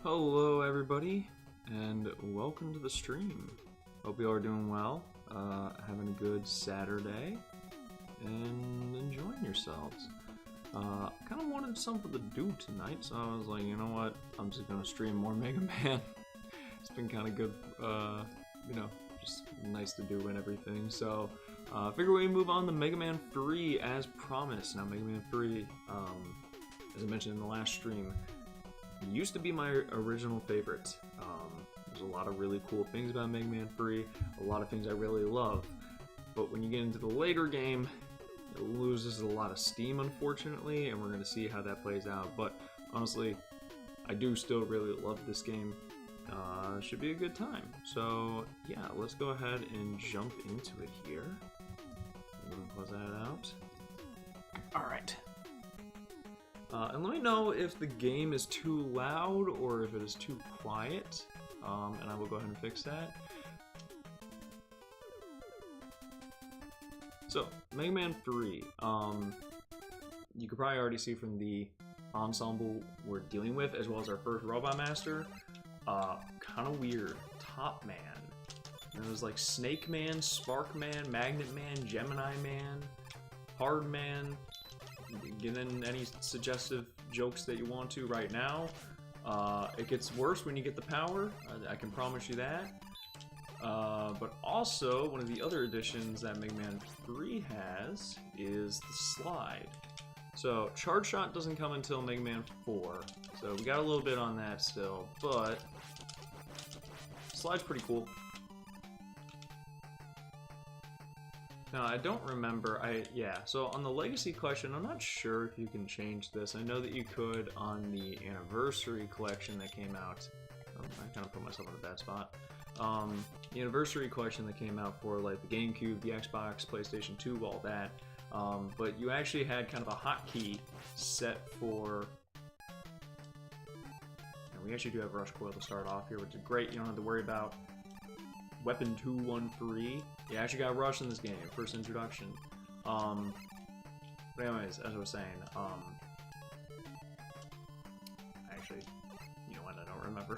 Hello everybody, and welcome to the stream. Hope you all are doing well, having a good Saturday, and enjoying yourselves. Kind of wanted something to do tonight, so I was like, you know what, I'm just gonna stream more Mega Man. It's been kind of good, just nice to do and everything, so figure we move on to Mega Man 3 as promised. Now, Mega Man 3, as I mentioned in the last stream, used to be my original favorite. There's a lot of really cool things about Mega Man 3, a lot of things I really love, but when you get into the later game, it loses a lot of steam, unfortunately, and we're going to see how that plays out. But honestly, I do still really love this game. Should be a good time. So yeah, let's go ahead and jump into it here. Close that out. Alright. And let me know if the game is too loud or if it is too quiet, and I will go ahead and fix that. So, Mega Man 3, you could probably already see from the ensemble we're dealing with, as well as our first Robot Master, kind of weird. Top Man. And it was like Snake Man, Spark Man, Magnet Man, Gemini Man, Hard Man. Get in any suggestive jokes that you want to right now. It gets worse when you get the power, I can promise you that. But also, one of the other additions that Mega Man 3 has is the slide. So, Charge Shot doesn't come until Mega Man 4, so we got a little bit on that still, but slide's pretty cool. Now, I don't remember, so on the Legacy Collection, I'm not sure if you can change this. I know that you could on the Anniversary Collection that came out. Oh, I kind of put myself in a bad spot. The Anniversary Collection that came out for like the GameCube, the Xbox, PlayStation 2, all that. But you actually had kind of a hotkey set for... And we actually do have Rush Coil to start off here, which is great. You don't have to worry about Weapon 213. You actually got Rush in this game, first introduction. But anyways, as I was saying, actually, you know what, I don't remember.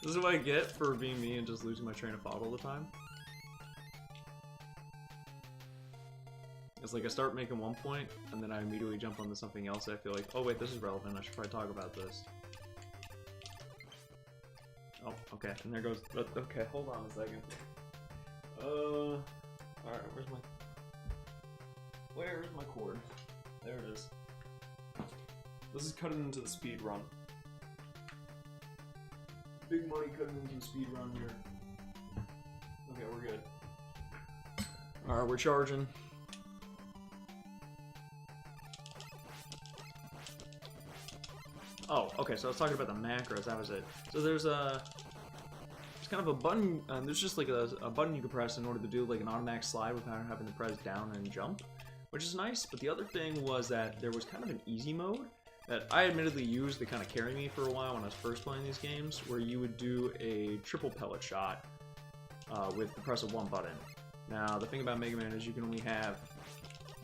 This is what I get for being me and just losing my train of thought all the time. It's like I start making one point, and then I immediately jump onto something else. I feel like, oh wait, this is relevant, I should probably talk about this. Oh, okay, and there goes, okay, hold on a second. Alright, where's my cord? There it is. This is cutting into the speed run. Big money cutting into the speed run here. Okay, we're good. Alright, we're charging. Oh, okay, so I was talking about the macros, that was it. So there's kind of a button, there's just like a button you can press in order to do like an automatic slide without having to press down and jump, which is nice. But the other thing was that there was kind of an easy mode that I admittedly used to kind of carry me for a while when I was first playing these games, where you would do a triple pellet shot with the press of one button. Now, the thing about Mega Man is you can only have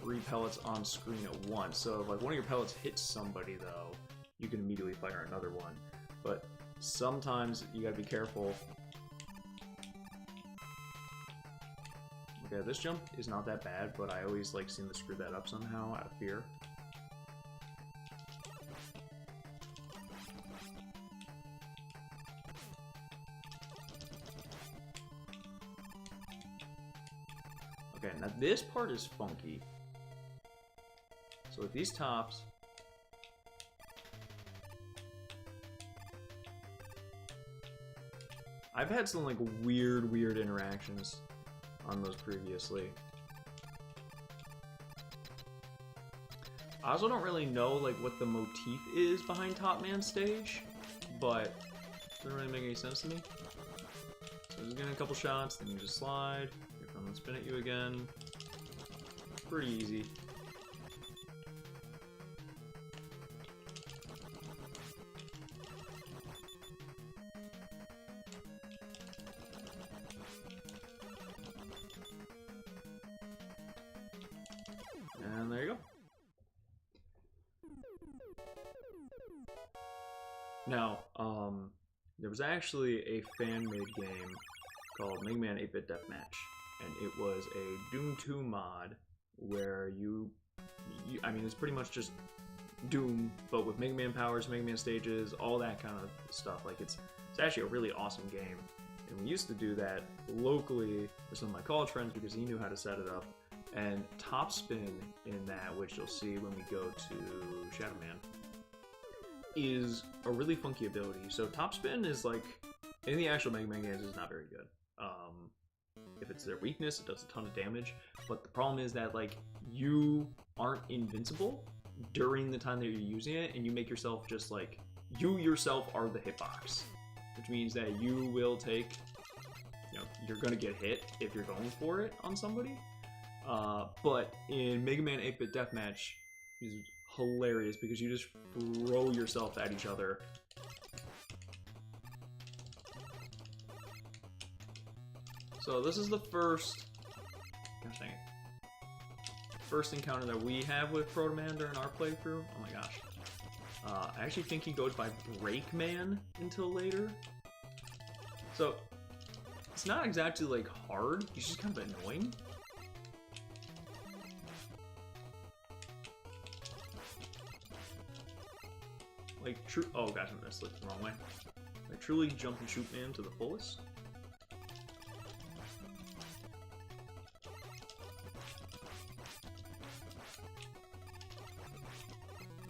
3 pellets on screen at once, so if like one of your pellets hits somebody though, you can immediately fire another one. But sometimes you gotta be careful. Okay, this jump is not that bad, but I always like seem to screw that up somehow out of fear. Okay, now this part is funky. So with these tops, I've had some like weird interactions on those previously. I also don't really know like what the motif is behind Top Man stage, but it doesn't really make any sense to me. So just getting a couple shots, then you just slide, here come and spin at you again. Pretty easy. And there you go. Now, there was actually a fan-made game called Mega Man 8-Bit Deathmatch, and it was a Doom 2 mod where I mean, it's pretty much just Doom, but with Mega Man powers, Mega Man stages, all that kind of stuff. Like, it's actually a really awesome game. And we used to do that locally with some of my college friends because he knew how to set it up. And Topspin in that, which you'll see when we go to Shadow Man, is a really funky ability. So Topspin is like, in the actual Mega Man games, is not very good. If it's their weakness, it does a ton of damage. But the problem is that, like, you aren't invincible during the time that you're using it, and you make yourself just like, you yourself are the hitbox. Which means that you will take, you know, you're gonna get hit if you're going for it on somebody. But in Mega Man 8-Bit Deathmatch, is hilarious because you just throw yourself at each other. So this is the first, gosh dang it, first encounter that we have with Proto Man during our playthrough. Oh my gosh. I actually think he goes by Break Man until later. So it's not exactly like hard, he's just kind of annoying. Like oh gosh, I slipped the wrong way. Like truly jump and shoot man to the fullest.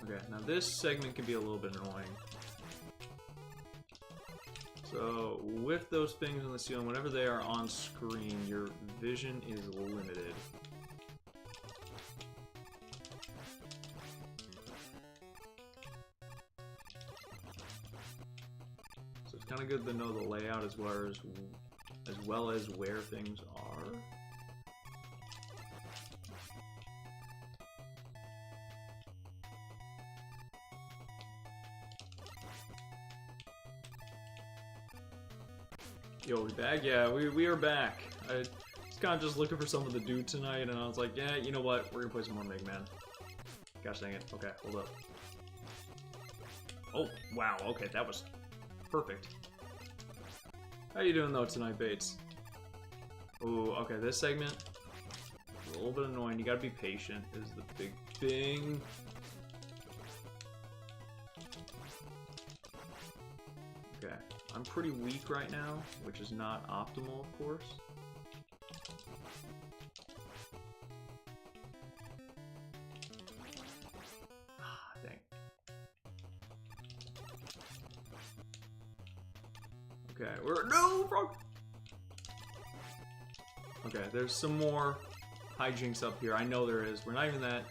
Okay, now this segment can be a little bit annoying. So with those things on the ceiling, whenever they are on screen, your vision is limited. So it's kind of good to know the layout as well as where things are. Yo, we back? Yeah, we are back. I was kind of just looking for something to do tonight, and I was like, yeah, you know what? We're gonna play some more Mega Man. Gosh dang it. Okay, hold up. Oh, wow. Okay, that was perfect. How you doing, though, tonight, Bates? Ooh, okay, this segment, a little bit annoying. You gotta be patient, is the big thing. Okay. I'm pretty weak right now, which is not optimal, of course. Ah, dang. Okay, no, frog! Okay, there's some more hijinks up here. I know there is. We're not even that.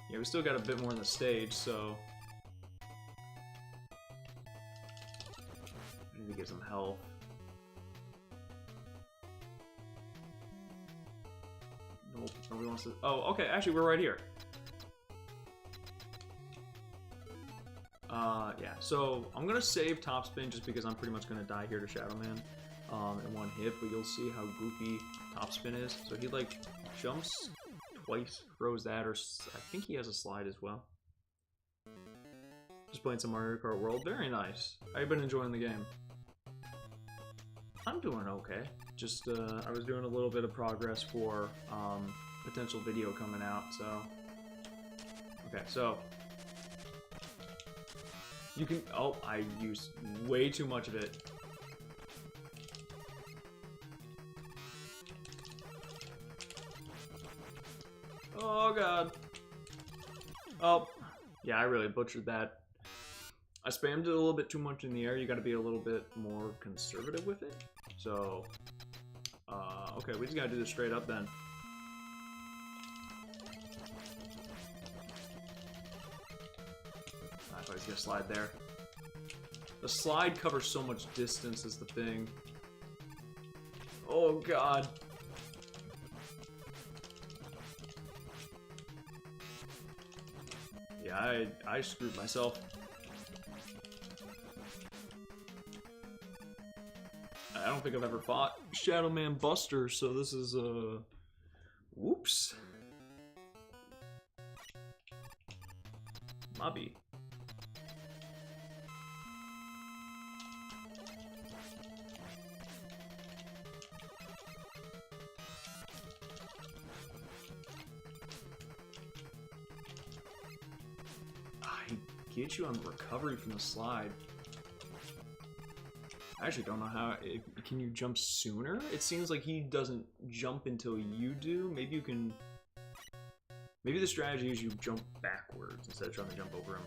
Yeah, we still got a bit more on the stage, so to get some health. Nope, nobody wants to. Oh, okay, actually, we're right here. Yeah, so I'm gonna save Topspin just because I'm pretty much gonna die here to Shadow Man in one hit, but you'll see how goofy Topspin is. So he, like, jumps twice, throws that, or I think he has a slide as well. Just playing some Mario Kart World. Very nice. How you been enjoying the game? I'm doing okay. Just, I was doing a little bit of progress for, potential video coming out, so. Okay, so. You can, oh, I used way too much of it. Oh, God. Oh, yeah, I really butchered that. I spammed it a little bit too much in the air. You gotta be a little bit more conservative with it. So, okay, we just gotta do this straight up then. I thought he's gonna slide there. The slide covers so much distance is the thing. Oh, God. Yeah, I screwed myself. I don't think I've ever fought Shadow Man Buster, so this is, whoops. Mobby. he hits you on recovery from the slide. I actually don't know how. Can you jump sooner? It seems like he doesn't jump until you do. Maybe you can. Maybe the strategy is you jump backwards instead of trying to jump over him.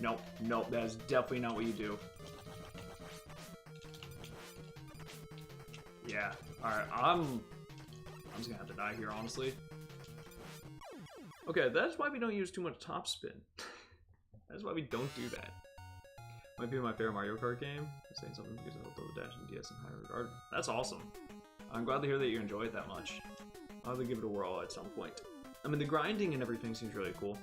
Nope, nope, that is definitely not what you do. Yeah, alright, I'm just gonna have to die here, honestly. Okay, that's why we don't use too much top spin. That's why we don't do that. Might be my favorite Mario Kart game. I'm saying something because I love the Dash and DS in high regard. That's awesome. I'm glad to hear that you enjoy it that much. I'll have to give it a whirl at some point. I mean, the grinding and everything seems really cool.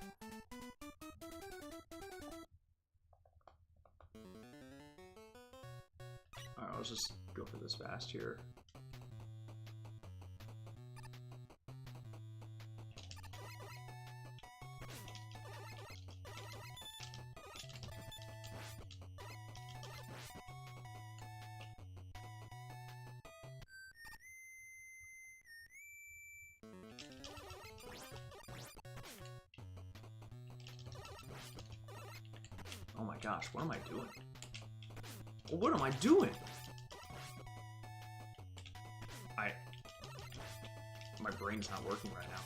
Alright, let's just go for this fast here. Oh my gosh, what am I doing? What am I doing? My brain's not working right now.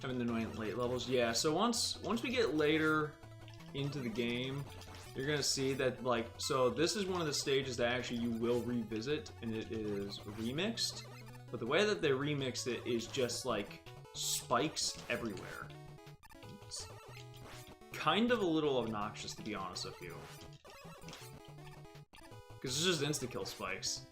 Having the annoying late levels, yeah. So once we get later into the game, you're gonna see that, like, so this is one of the stages that actually you will revisit, and it is remixed. But the way that they remixed it is just like spikes everywhere. It's kind of a little obnoxious, to be honest with you, because it's just insta-kill spikes.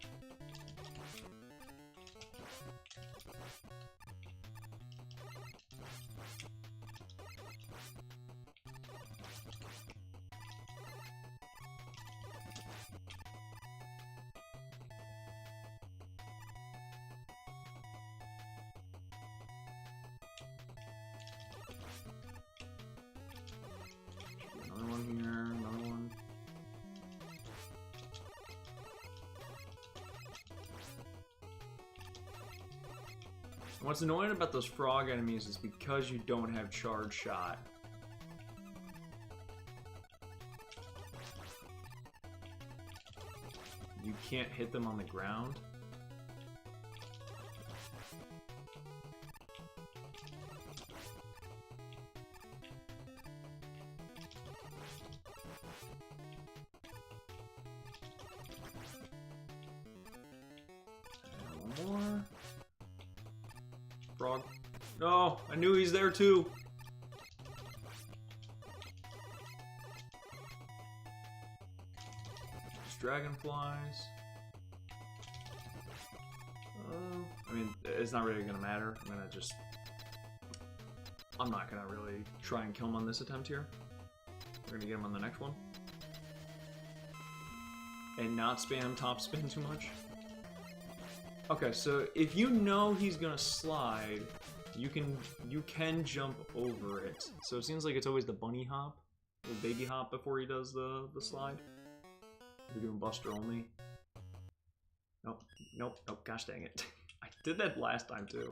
Another one here, another one. What's annoying about those frog enemies is because you don't have charge shot. You can't hit them on the ground. And one more. Frog. No, I knew he's there too. There's dragonflies. I mean, it's not really gonna matter. I'm not gonna really try and kill him on this attempt here. We're gonna get him on the next one. And not spam top spin too much. Okay, so if you know he's gonna slide, you can jump over it. So it seems like it's always the bunny hop, or baby hop before he does the slide. We're doing Buster only. Nope, nope, nope, gosh dang it. I did that last time too.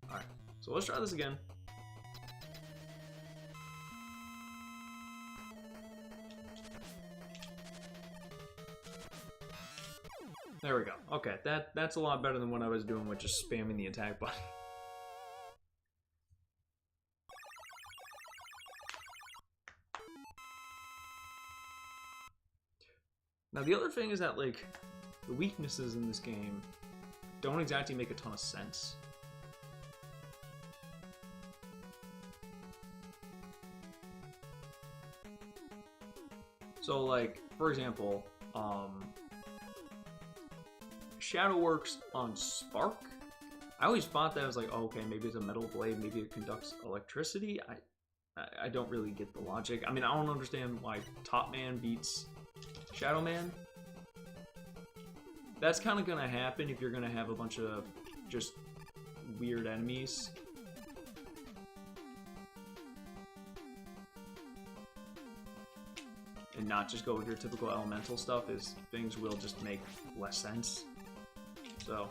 Alright, so let's try this again. There we go. Okay, that's a lot better than what I was doing with just spamming the attack button. Now the other thing is that, like, the weaknesses in this game don't exactly make a ton of sense. So, like, for example, Shadow works on Spark. I always thought that I was like, oh, okay, maybe it's a metal blade, maybe it conducts electricity. I don't really get the logic. I mean, I don't understand why Top Man beats Shadow Man. that's kind of gonna happen if you're gonna have a bunch of just weird enemies. And not just go with your typical elemental stuff, is things will just make less sense. So,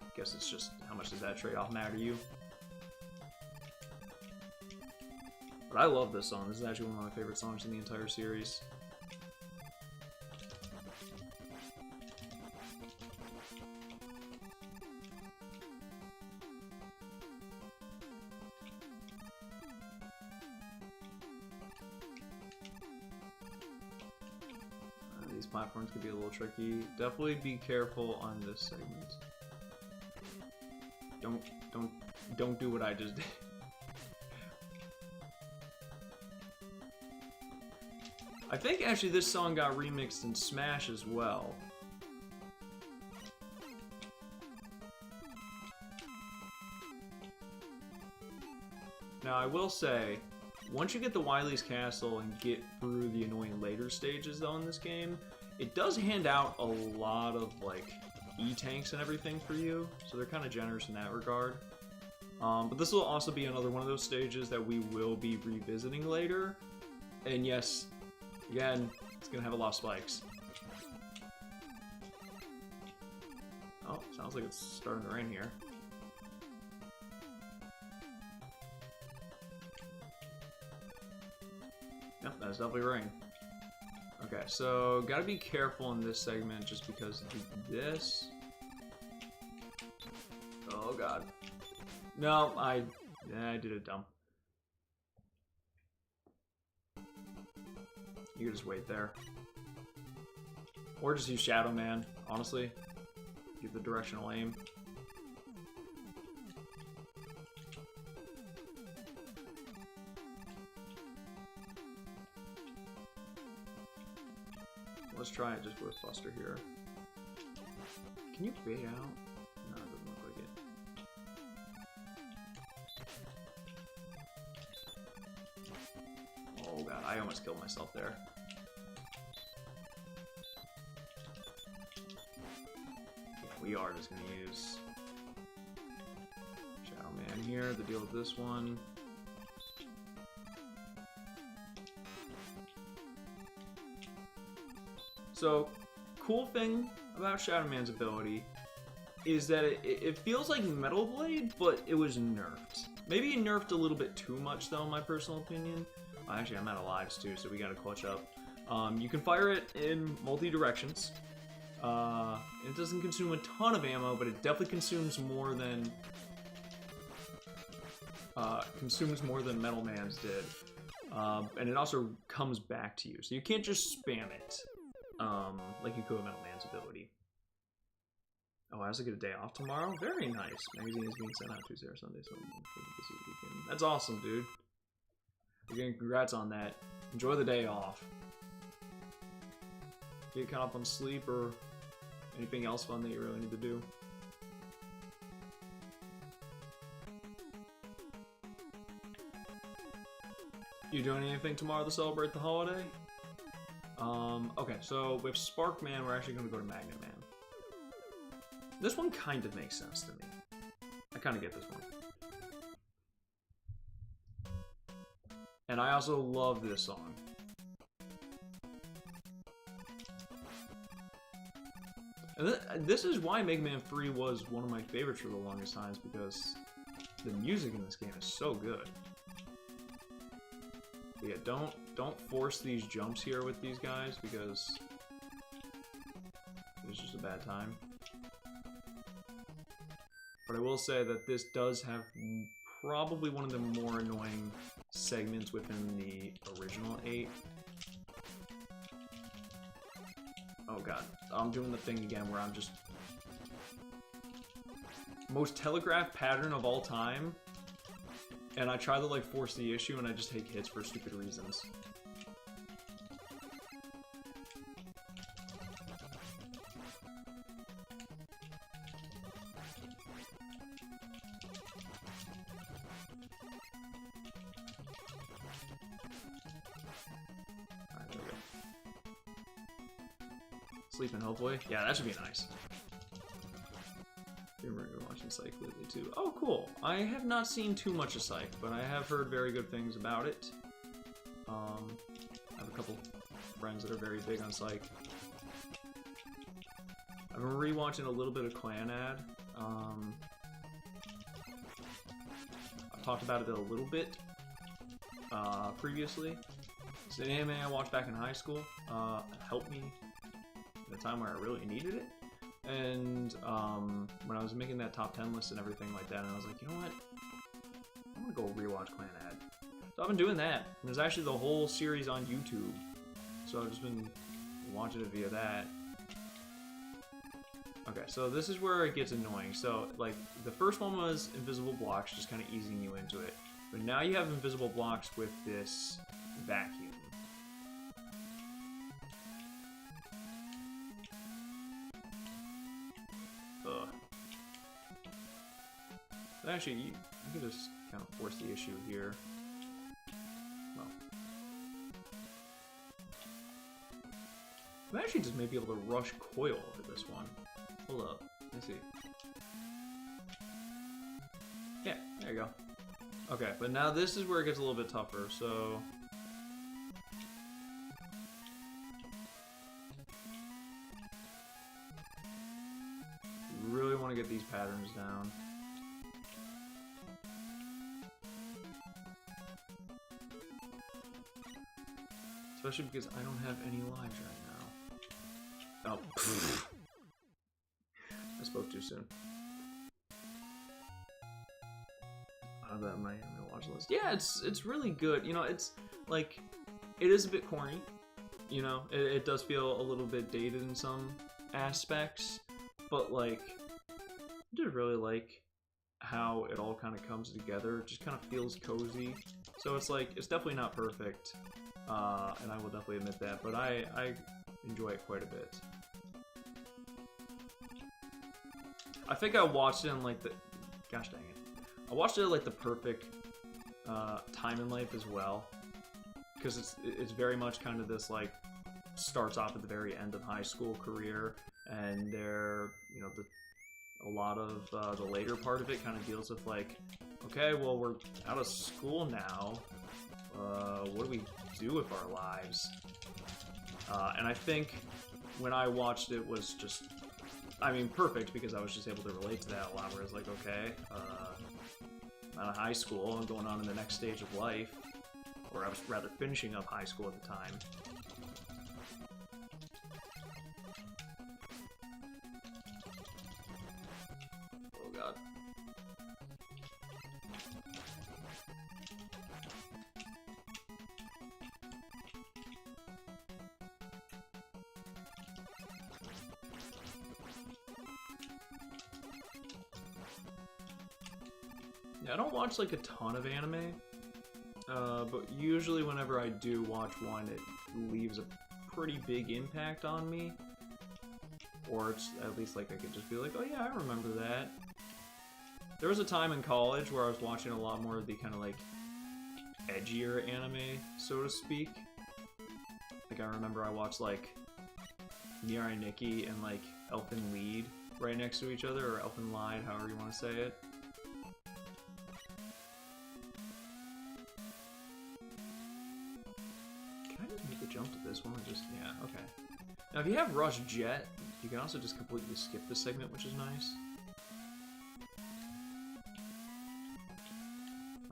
I guess it's just how much does that trade-off matter to you? But I love this song. This is actually one of my favorite songs in the entire series. These platforms could be a little tricky. Definitely be careful on this segment. Don't do what I just did. I think actually this song got remixed in Smash as well. Now I will say, once you get the Wily's Castle and get through the annoying later stages though in this game, it does hand out a lot of like E-tanks and everything for you, so they're kind of generous in that regard. But this will also be another one of those stages that we will be revisiting later. And yes, again, it's gonna have a lot of spikes. Oh, sounds like it's starting to rain here. Yep, that's definitely rain. Okay, so gotta be careful in this segment just because of this. Oh god. No, I did it dumb. You can just wait there. Or just use Shadow Man, honestly. Get the directional aim. Let's try it just with Buster here. Can you bait out? No, it doesn't look like it. Oh god, I almost killed myself there. Yeah, we are just gonna use Shadow Man here to deal with this one. So, cool thing about Shadow Man's ability is that it feels like Metal Blade, but it was nerfed. Maybe nerfed a little bit too much, though, in my personal opinion. Actually, I'm out of lives, too, so we gotta clutch up. You can fire it in multi-directions. It doesn't consume a ton of ammo, but it definitely consumes more than Metal Man's did. And it also comes back to you, so you can't just spam it. Like you could with Metal Man's ability. Oh, I also get a day off tomorrow? Very nice. Magazine is being sent out Tuesday or Sunday, so I'm busy weekend. That's awesome, dude. Again, congrats on that. Enjoy the day off. Get caught up on sleep or anything else fun that you really need to do. You doing anything tomorrow to celebrate the holiday? Okay, so with Sparkman, we're actually going to go to Magnet Man. This one kind of makes sense to me. I kind of get this one. And I also love this song. And this is why Mega Man 3 was one of my favorites for the longest times, because the music in this game is so good. But yeah, don't force these jumps here with these guys, because it's just a bad time. But I will say that this does have probably one of the more annoying segments within the original 8. Oh god, I'm doing the thing again where I'm just... most telegraphed pattern of all time. And I try to like force the issue and I just take hits for stupid reasons. Sleeping, hopefully. Yeah, that should be nice. We're watching Psych lately too. Oh, cool. I have not seen too much of Psych, but I have heard very good things about it. I have a couple friends that are very big on Psych. I've been rewatching a little bit of Clannad. I've talked about it a little bit previously. It's an anime I watched back in high school. It helped me at a time where I really needed it. And when I was making that top 10 list and everything like that, and I was like, you know what? I'm gonna go rewatch Clannad. So I've been doing that. And there's actually the whole series on YouTube. So I've just been watching it via that. Okay, so this is where it gets annoying. So, like, the first one was invisible blocks, just kind of easing you into it. But now you have invisible blocks with this vacuum. Ugh. But actually, you can just kind of force the issue here. Well. I actually just may be able to rush Coil over this one. Hold up. Let me see. Yeah, there you go. Okay, but now this is where it gets a little bit tougher, so... You really want to get these patterns down. Especially because I don't have any lives right now. Oh, I spoke too soon. That my watch list. Yeah, it's really good. You know, it's like it is a bit corny. You know, it does feel a little bit dated in some aspects, but like I just really like how it all kind of comes together. It just kind of feels cozy. So it's like it's definitely not perfect, and I will definitely admit that, but I enjoy it quite a bit. I think I watched it in like the gosh dang it. I watched it at like the perfect time in life as well, because it's very much kind of this like starts off at the very end of high school career, and there you know a lot of the later part of it kind of deals with like, okay, well we're out of school now, what do we do with our lives? And I think when I watched it was just, I mean, perfect because I was just able to relate to that a lot. Where it's like, okay. Out of high school and going on in the next stage of life, or I was rather finishing up high school at the time. Oh god. Yeah, I don't watch like a ton of anime, but usually whenever I do watch one, it leaves a pretty big impact on me. Or it's at least like I could just be like, oh yeah, I remember that. There was a time in college where I was watching a lot more of the kind of like edgier anime, so to speak. Like I remember I watched like Mirai Nikki and like Elfen Lied right next to each other, or Elfen Lied, however you want to say it. Jump to this one or just, yeah, okay. Now if you have Rush Jet, you can also just completely skip this segment, which is nice.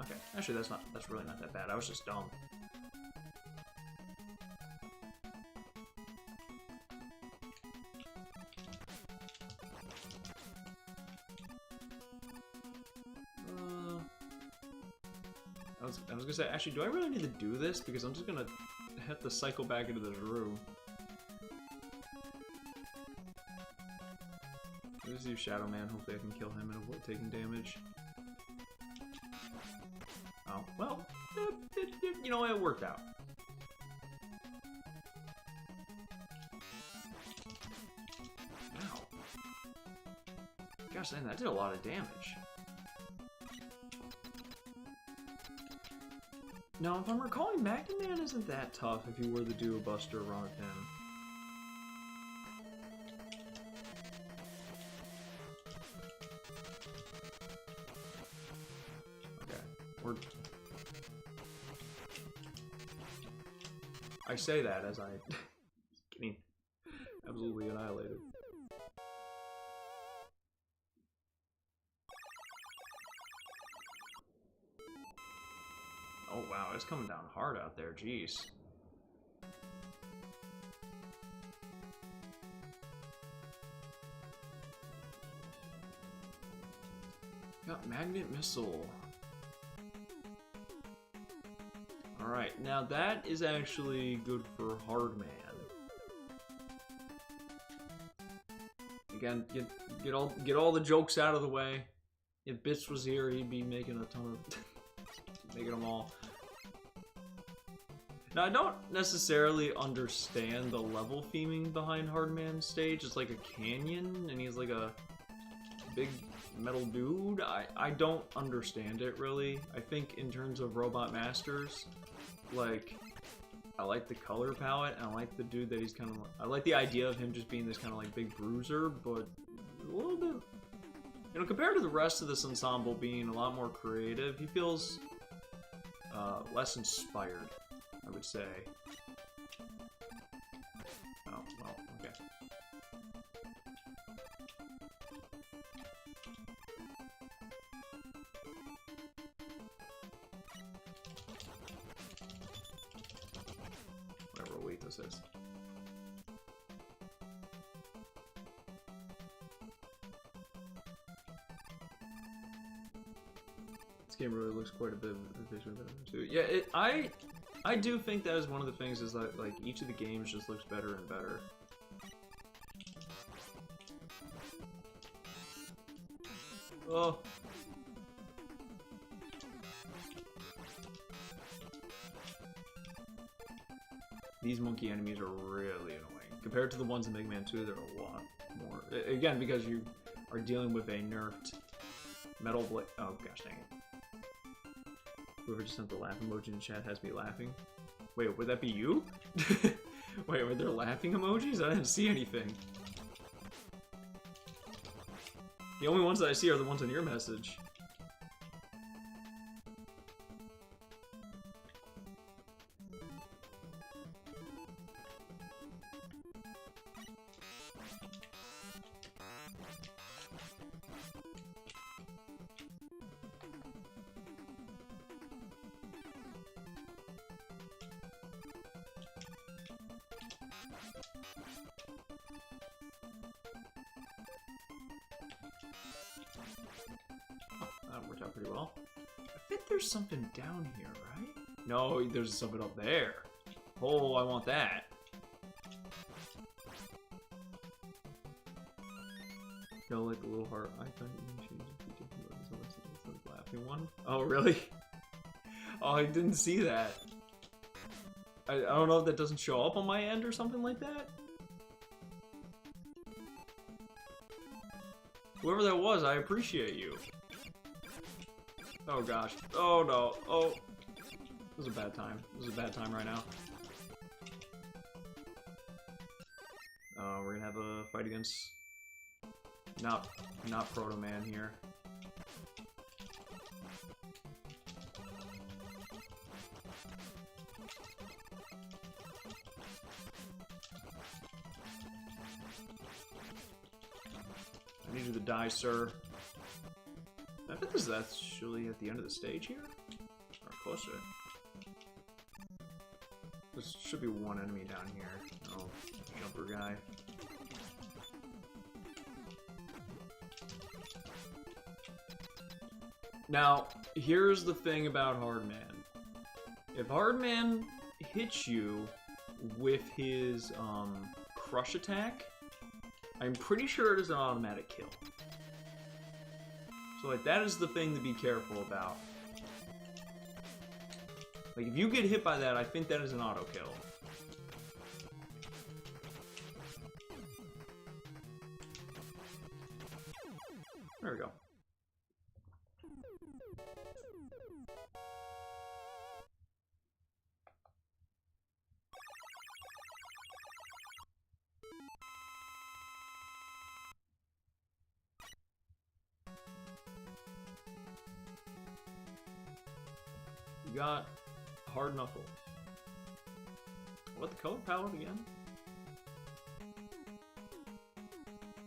Okay, actually that's really not that bad. I was just dumb. I was gonna say, actually, do I really need to do this? Because I'm just gonna have to cycle back into this room. Let's use Shadow Man. Hopefully I can kill him and avoid taking damage. Oh, well, you know, it worked out. Ow. Gosh dang, that did a lot of damage. Now, if I'm recalling, Magnet Man isn't that tough if you were to do a Buster run of him. We're... I say that as I getting absolutely annihilated. Oh wow, it's coming down hard out there, jeez. Got Magnet Missile. Alright, now that is actually good for Hardman. Again, get all the jokes out of the way. If Bits was here, he'd be making a ton of making them all. Now, I don't necessarily understand the level theming behind Hardman's stage. It's like a canyon, and he's like a big metal dude. I don't understand it, really. I think in terms of Robot Masters, like, I like the color palette, and I like the dude that he's kind of... I like the idea of him just being this kind of, like, big bruiser, but a little bit... You know, compared to the rest of this ensemble being a lot more creative, he feels less inspired, I would say. Oh, well, okay. Whatever weight this is. This game really looks quite a bit visually better too. Yeah, I do think that is one of the things is that like each of the games just looks better and better. Oh. These monkey enemies are really annoying. Compared to the ones in Mega Man 2, they're a lot more. Again, because you are dealing with a nerfed metal blade. Oh gosh dang it. Whoever just sent the laugh emoji in chat has me laughing. Wait, would that be you? Wait, were there laughing emojis? I didn't see anything. The only ones that I see are the ones in your message. That worked out pretty well. I think there's something down here, right? No, there's something up there. Oh, I want that. No, like a little heart. I thought you changed the laughing one. Oh, really? Oh, I didn't see that. I don't know if that doesn't show up on my end or something like that. Whoever that was, I appreciate you. Oh gosh. Oh no. Oh. This is a bad time. This is a bad time right now. We're gonna have a fight against not Proto Man here. I need you to die, sir. I bet this is actually at the end of the stage here? Or close to it. There should be one enemy down here. Oh, jumper guy. Now, here's the thing about Hardman. If Hardman hits you with his crush attack, I'm pretty sure it is an automatic kill. So like that is the thing to be careful about. Like if you get hit by that, I think that is an auto kill. There we go. we got Hard Knuckle. What the color palette again?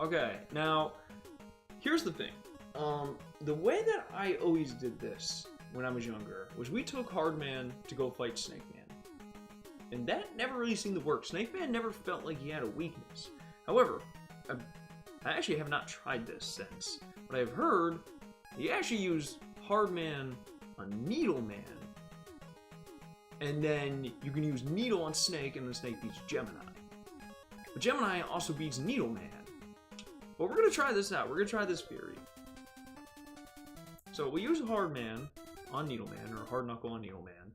Okay, now here's the thing. The way that I always did this when I was younger was we took Hardman to go fight Snake Man. And that never really seemed to work. Snake Man never felt like he had a weakness. However, I actually have not tried this since. But I've heard you actually use Hardman on Needle Man. And then you can use Needle on Snake, and then Snake beats Gemini. But Gemini also beats Needle Man. But we're going to try this out. We're going to try this theory. So we use Hardman on Needle Man, or Hard Knuckle on Needle Man.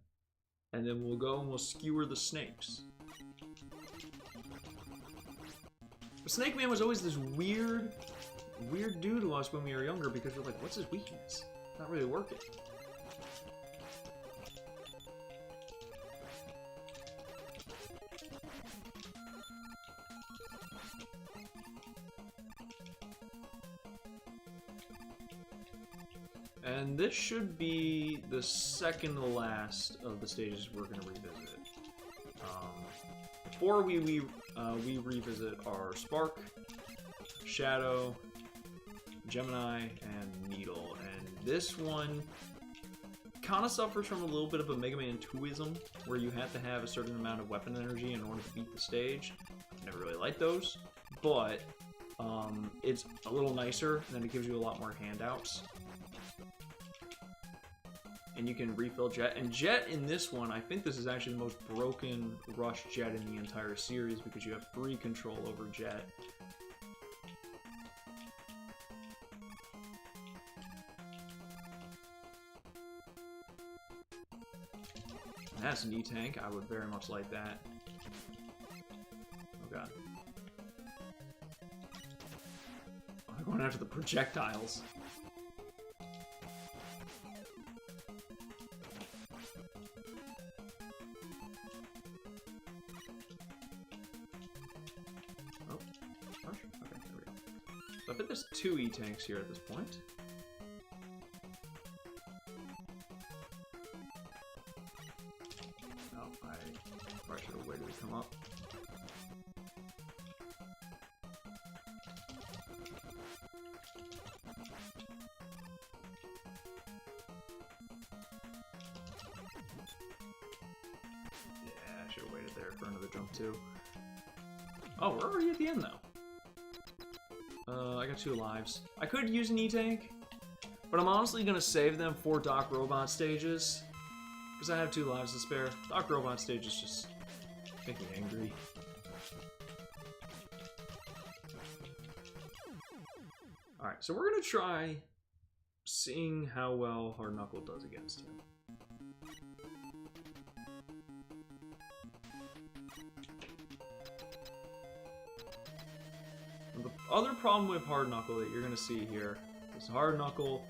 And then we'll go and we'll skewer the snakes. But Snake Man was always this weird dude to us when we were younger because we're like, what's his weakness? It's not really working. And this should be the second to last of the stages we're going to revisit. Before we revisit our Spark, Shadow, Gemini, and Needle. And this one kind of suffers from a little bit of a Mega Man 2ism, where you have to have a certain amount of weapon energy in order to beat the stage. I never really liked those, but it's a little nicer, and then it gives you a lot more handouts. And you can refill Jet. And Jet in this one, I think this is actually the most broken Rush Jet in the entire series because you have free control over Jet. And that's an E-Tank. I would very much like that. Oh god. Oh, I'm going after the projectiles. I bet there's 2 E-Tanks here at this point. Oh, I probably should have waited to come up. Yeah, I should have waited there for another jump too. Oh, we're already at the end though. I got 2 lives. I could use an E-Tank, but I'm honestly going to save them for Doc Robot stages, because I have 2 lives to spare. Doc Robot stages just make me angry. Alright, so we're going to try seeing how well Hard Knuckle does against him. The other problem with Hard Knuckle that you're going to see here is Hard Knuckle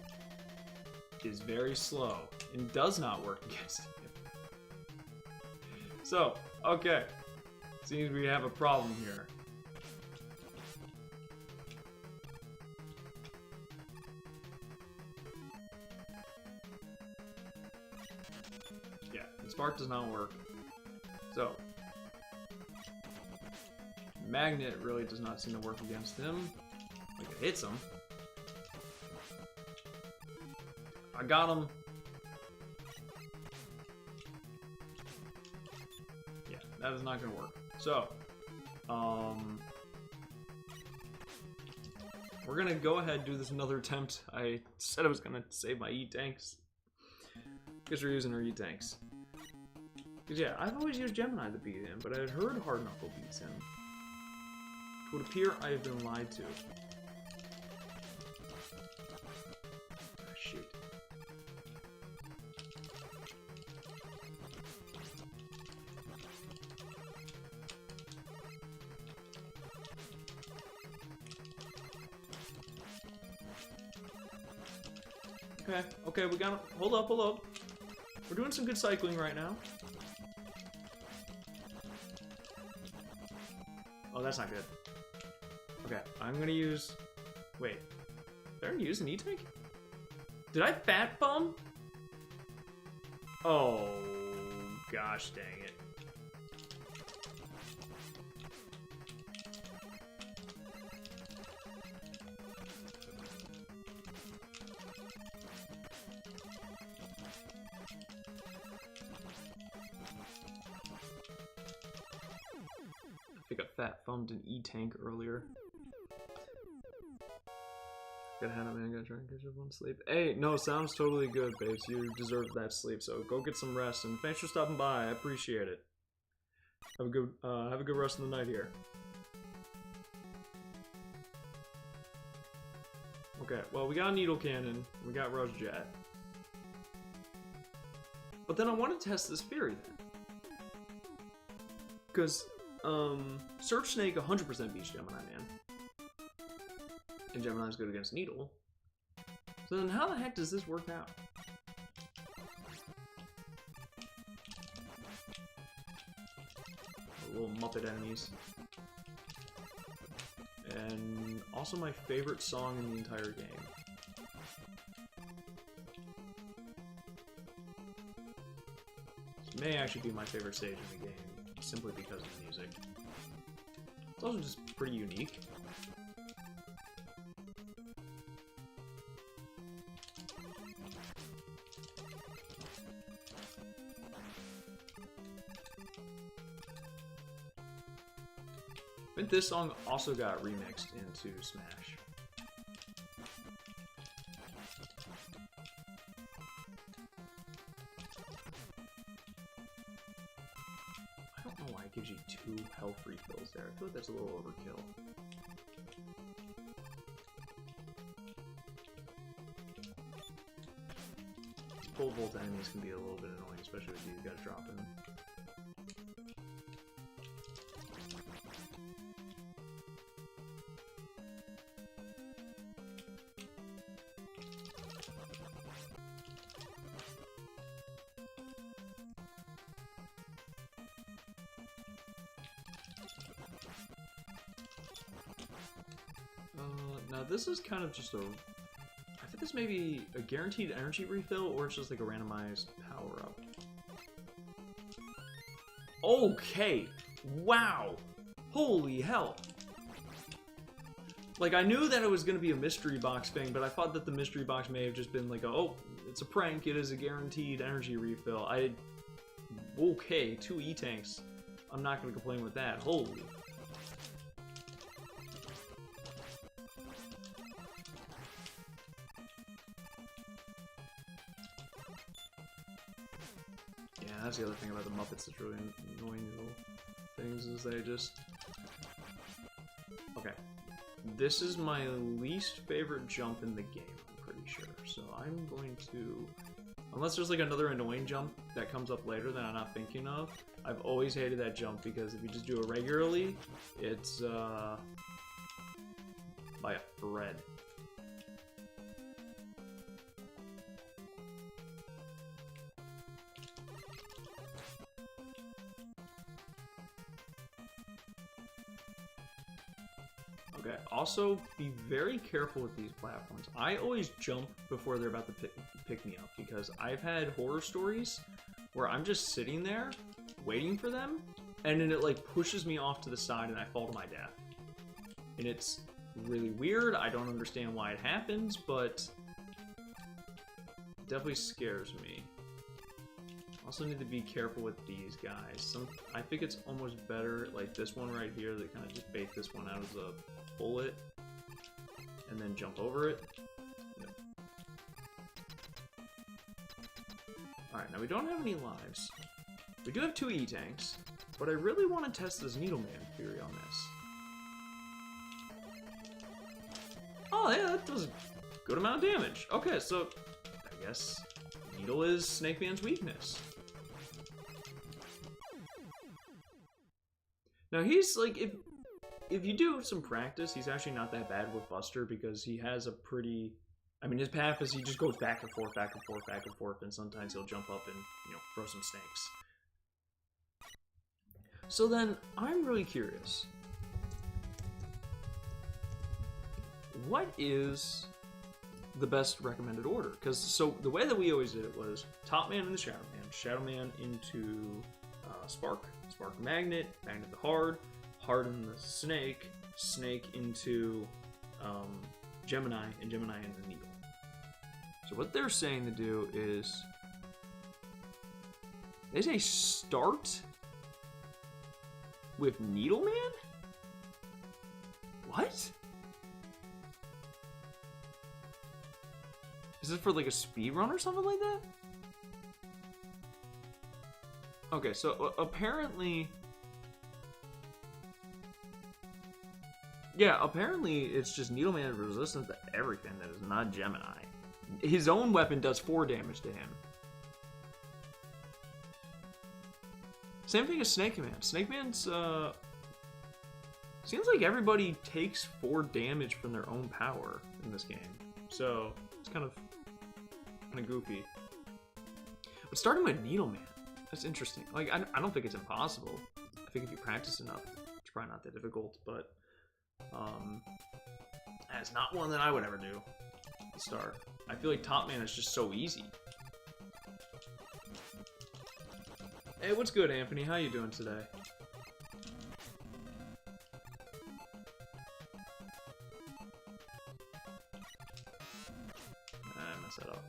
is very slow and does not work against him. So, okay. Seems we have a problem here. Yeah, the Spark does not work. So, Magnet really does not seem to work against him. Like, it hits him. I got him. Yeah, that is not going to work. So, we're going to go ahead and do this another attempt. I said I was going to save my E-Tanks. Guess we're using our E-Tanks. Because, yeah, I've always used Gemini to beat him, but I had heard Hard Knuckle beats him. It would appear I have been lied to. Oh, shoot. Okay, we got him. Hold up. We're doing some good cycling right now. Oh, that's not good. Okay, I'm gonna use... Wait. Did I already use an E-Tank? Did I fat bum? Oh, gosh dang it. I think I fat thumbed an E-Tank earlier. Gotta have it, man. Gotta try and catch up on sleep. Hey, no, sounds totally good, Bates. You deserve that sleep, so go get some rest. And thanks for stopping by. I appreciate it. Have a good rest of the night here. Okay, well, we got Needle Cannon. We got Rush Jet. But then I want to test this theory then. Because, Surf Snake 100% beats Gemini Man. And Gemini's good against Needle. So then how the heck does this work out? Little Muppet enemies. And also my favorite song in the entire game. This may actually be my favorite stage in the game, simply because of the music. It's also just pretty unique. I think this song also got remixed into Smash. I don't know why it gives you 2 health refills there. I feel like that's a little overkill. Full volt enemies can be a little bit annoying, especially with you gotta drop in. Now this is kind of just a... I think this may be a guaranteed energy refill, or it's just like a randomized power-up. Okay! Wow! Holy hell! Like, I knew that it was going to be a mystery box thing, but I thought that the mystery box may have just been like, oh, it's a prank, it is a guaranteed energy refill. Okay, 2 E-Tanks. I'm not going to complain with that. Holy... That's the other thing about the Muppets that's really annoying little things, is they just... Okay. This is my least favorite jump in the game, I'm pretty sure. So I'm going to... Unless there's like another annoying jump that comes up later that I'm not thinking of. I've always hated that jump because if you just do it regularly, it's by a thread. Okay, also be very careful with these platforms. I always jump before they're about to pick me up because I've had horror stories where I'm just sitting there waiting for them and then it like pushes me off to the side and I fall to my death. And it's really weird. I don't understand why it happens, but it definitely scares me. Also need to be careful with these guys. I think it's almost better, like this one right here, that kind of just bait this one out as a bullet and then jump over it. Yep. Alright, now we don't have any lives. We do have 2 E-Tanks, but I really want to test this Needleman theory on this. Oh yeah, that does a good amount of damage. Okay, so I guess Needle is Snake Man's weakness. Now he's like, if you do some practice, he's actually not that bad with Buster because he has a pretty... I mean, his path is he just goes back and forth, back and forth, back and forth, and sometimes he'll jump up and, you know, throw some snakes. So then, I'm really curious. What is the best recommended order? Because, so, the way that we always did it was Top Man and the Shadow Man, Shadow Man into Spark, Spark Magnet, Magnet the Hard, Harden the Snake, Snake into Gemini, and Gemini into Needle. So what they're saying to do is, they say start with Needle Man? What? Is this for like a speed run or something like that? Okay, so apparently... Yeah, apparently it's just Needle Man is resistant to everything that is not Gemini. His own weapon does 4 damage to him. Same thing as Snake Man. Snake Man's, seems like everybody takes 4 damage from their own power in this game. So, it's kind of goofy. But starting with Needle Man, that's interesting. Like, I don't think it's impossible. I think if you practice enough, it's probably not that difficult, but, that's not one that I would ever do to start. I feel like Top Man is just so easy. Hey, what's good, Anthony? How you doing today? I messed that up.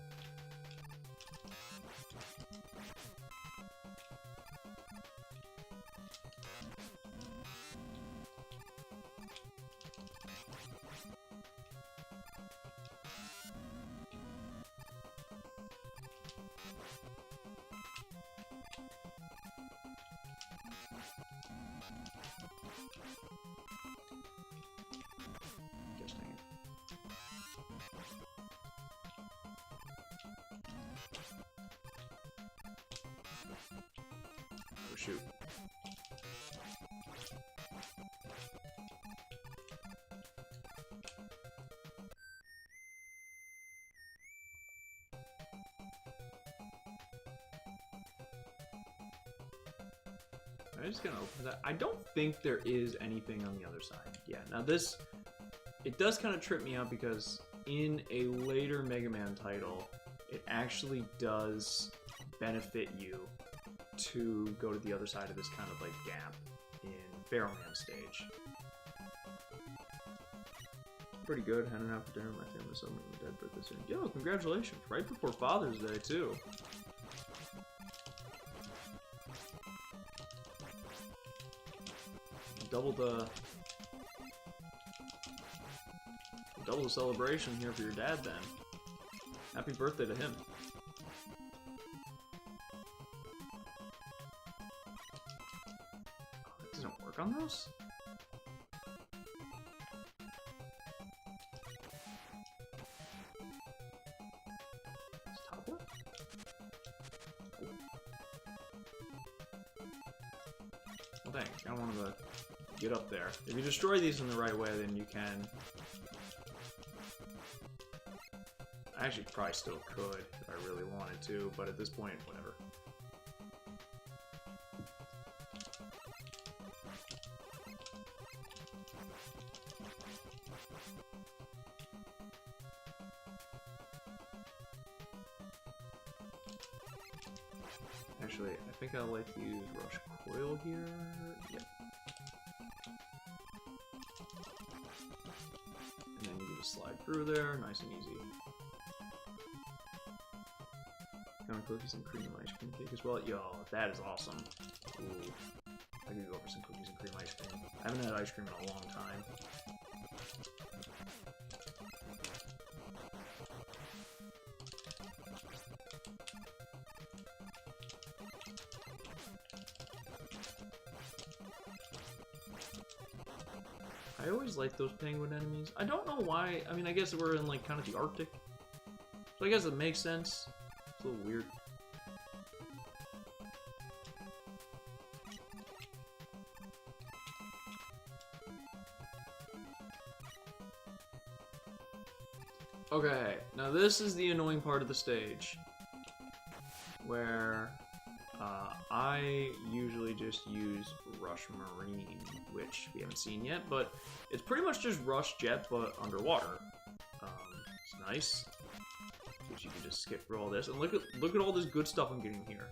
Oh, shoot. I'm just gonna open that. I don't think there is anything on the other side. Yeah, now this, it does kind of trip me out because in a later Mega Man title, it actually does benefit you to go to the other side of this kind of like gap in Pharaoh Man stage. Pretty good. Heading out for dinner with my family, so I'm dead for this soon. Yo, congratulations! Right before Father's Day too. Double the celebration here for your dad then. Happy birthday to him. Oh, it doesn't work on those? Is top work? Oh. Well dang, I don't want to get up there. If you destroy these in the right way, then you can. I actually probably still could if I really wanted to, but at this point, whatever. Actually, I think I'll like to use Rush Coil here. Yep. And then you just slide through there, nice and easy. Cookies and cream ice cream cake as well. Yo, that is awesome. Ooh, I could go for some cookies and cream ice cream. I haven't had ice cream in a long time. I always like those penguin enemies. I don't know why. I mean, I guess we're in like kind of the Arctic, so I guess it makes sense. It's a little weird. Okay, now this is the annoying part of the stage, where I usually just use Rush Marine, which we haven't seen yet, but it's pretty much just Rush Jet, but underwater. It's nice. You can just skip through all this, and look at all this good stuff I'm getting here.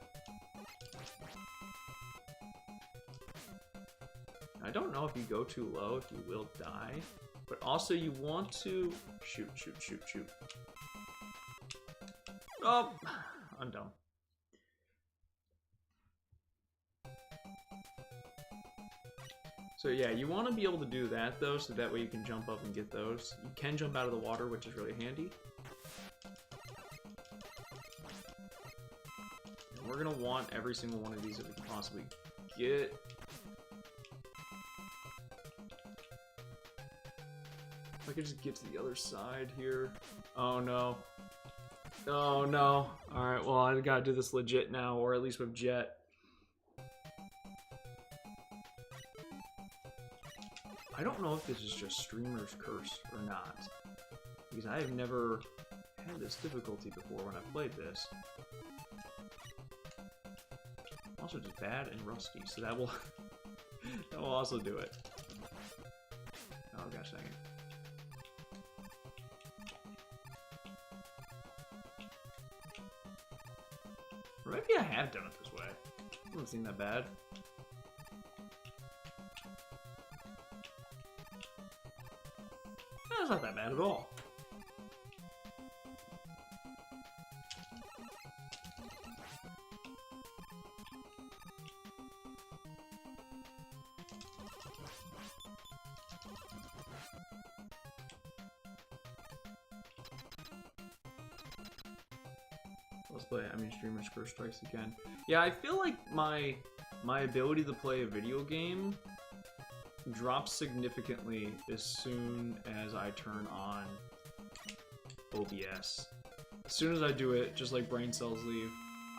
I don't know if you go too low, if you will die. But also you want to... Shoot. Oh! I'm dumb. So yeah, you want to be able to do that though, so that way you can jump up and get those. You can jump out of the water, which is really handy. And we're gonna want every single one of these that we can possibly get. If I could just get to the other side here. Oh no. Oh no. Alright, well I gotta do this legit now, or at least with Jet. I don't know if this is just Streamer's Curse or not, because I have never had this difficulty before when I've played this. Also just bad and rusty, so that will that will also do it. Oh gosh dang it. Or maybe I have done it this way. It doesn't seem that bad. That's not that bad at all. Let's play, Streamer's Curse strikes again. Yeah, I feel like my ability to play a video game drops significantly as soon as I turn on OBS. As soon as I do it, just like brain cells leave.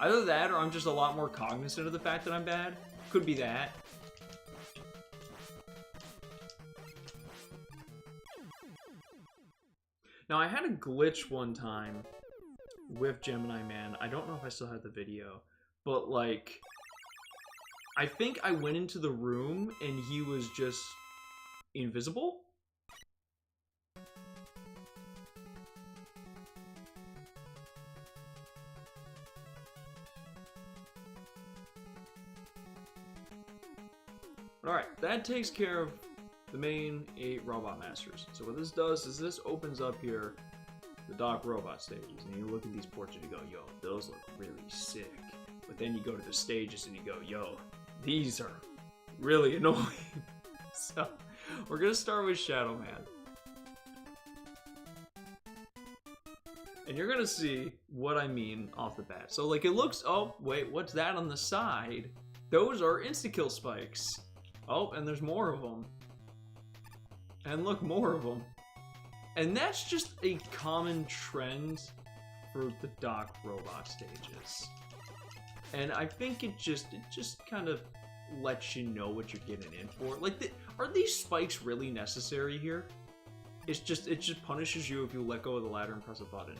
Either that, or I'm just a lot more cognizant of the fact that I'm bad. Could be that. Now, I had a glitch one time with Gemini Man. I don't know if I still have the video, but like, I think I went into the room and he was just invisible. Alright, that takes care of the main 8 Robot Masters. So what this does is this opens up here the Doc Robot stages, and you look at these ports and you go, yo, those look really sick. But then you go to the stages and you go, yo, these are really annoying. So, we're gonna start with Shadow Man. And you're gonna see what I mean off the bat. So, like, it looks, oh, wait, what's that on the side? Those are insta-kill spikes. Oh, and there's more of them. And look, more of them. And that's just a common trend for the Doc Robot stages. And I think it just kind of lets you know what you're getting in for. Like, are these spikes really necessary here? It just punishes you if you let go of the ladder and press a button.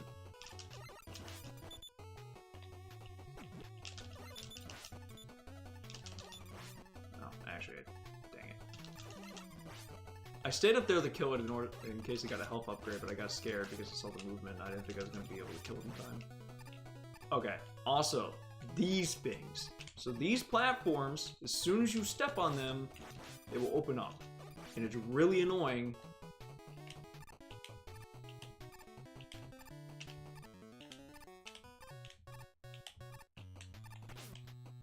Oh, actually, dang it. I stayed up there to kill it in case I got a health upgrade, but I got scared because I saw the movement. I didn't think I was going to be able to kill it in time. Okay, also, these things. So these platforms, as soon as you step on them, they will open up. And it's really annoying.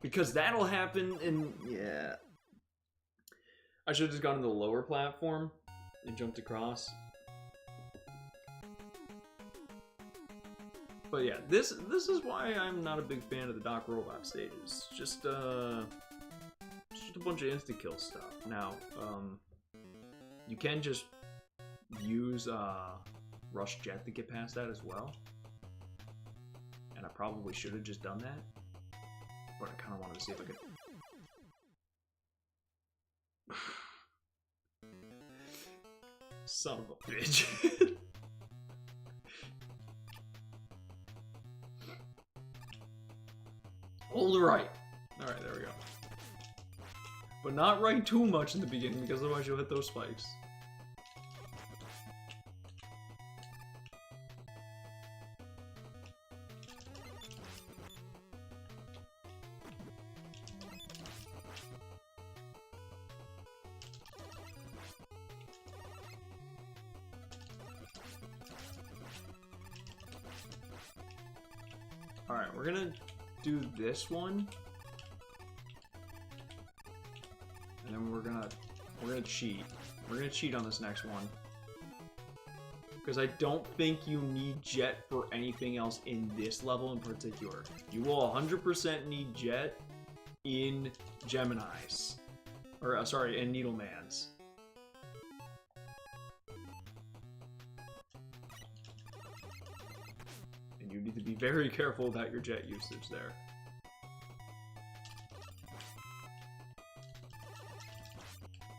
Because that'll happen and yeah. I should have just gone to the lower platform and jumped across. But yeah, this is why I'm not a big fan of the Doc Robot stages. Just a bunch of insta-kill stuff. Now, you can just use Rush Jet to get past that as well. And I probably should have just done that. But I kind of wanted to see if I could... Son of a bitch. Hold right. Alright, there we go. But not right too much in the beginning, because otherwise you'll hit those spikes. Alright, we're gonna do this one. And then we're gonna cheat. We're gonna cheat on this next one. Because I don't think you need Jet for anything else in this level in particular. You will 100% need Jet in Gemini's. Or, sorry, in Needleman's. And you need to be very careful about your Jet usage there.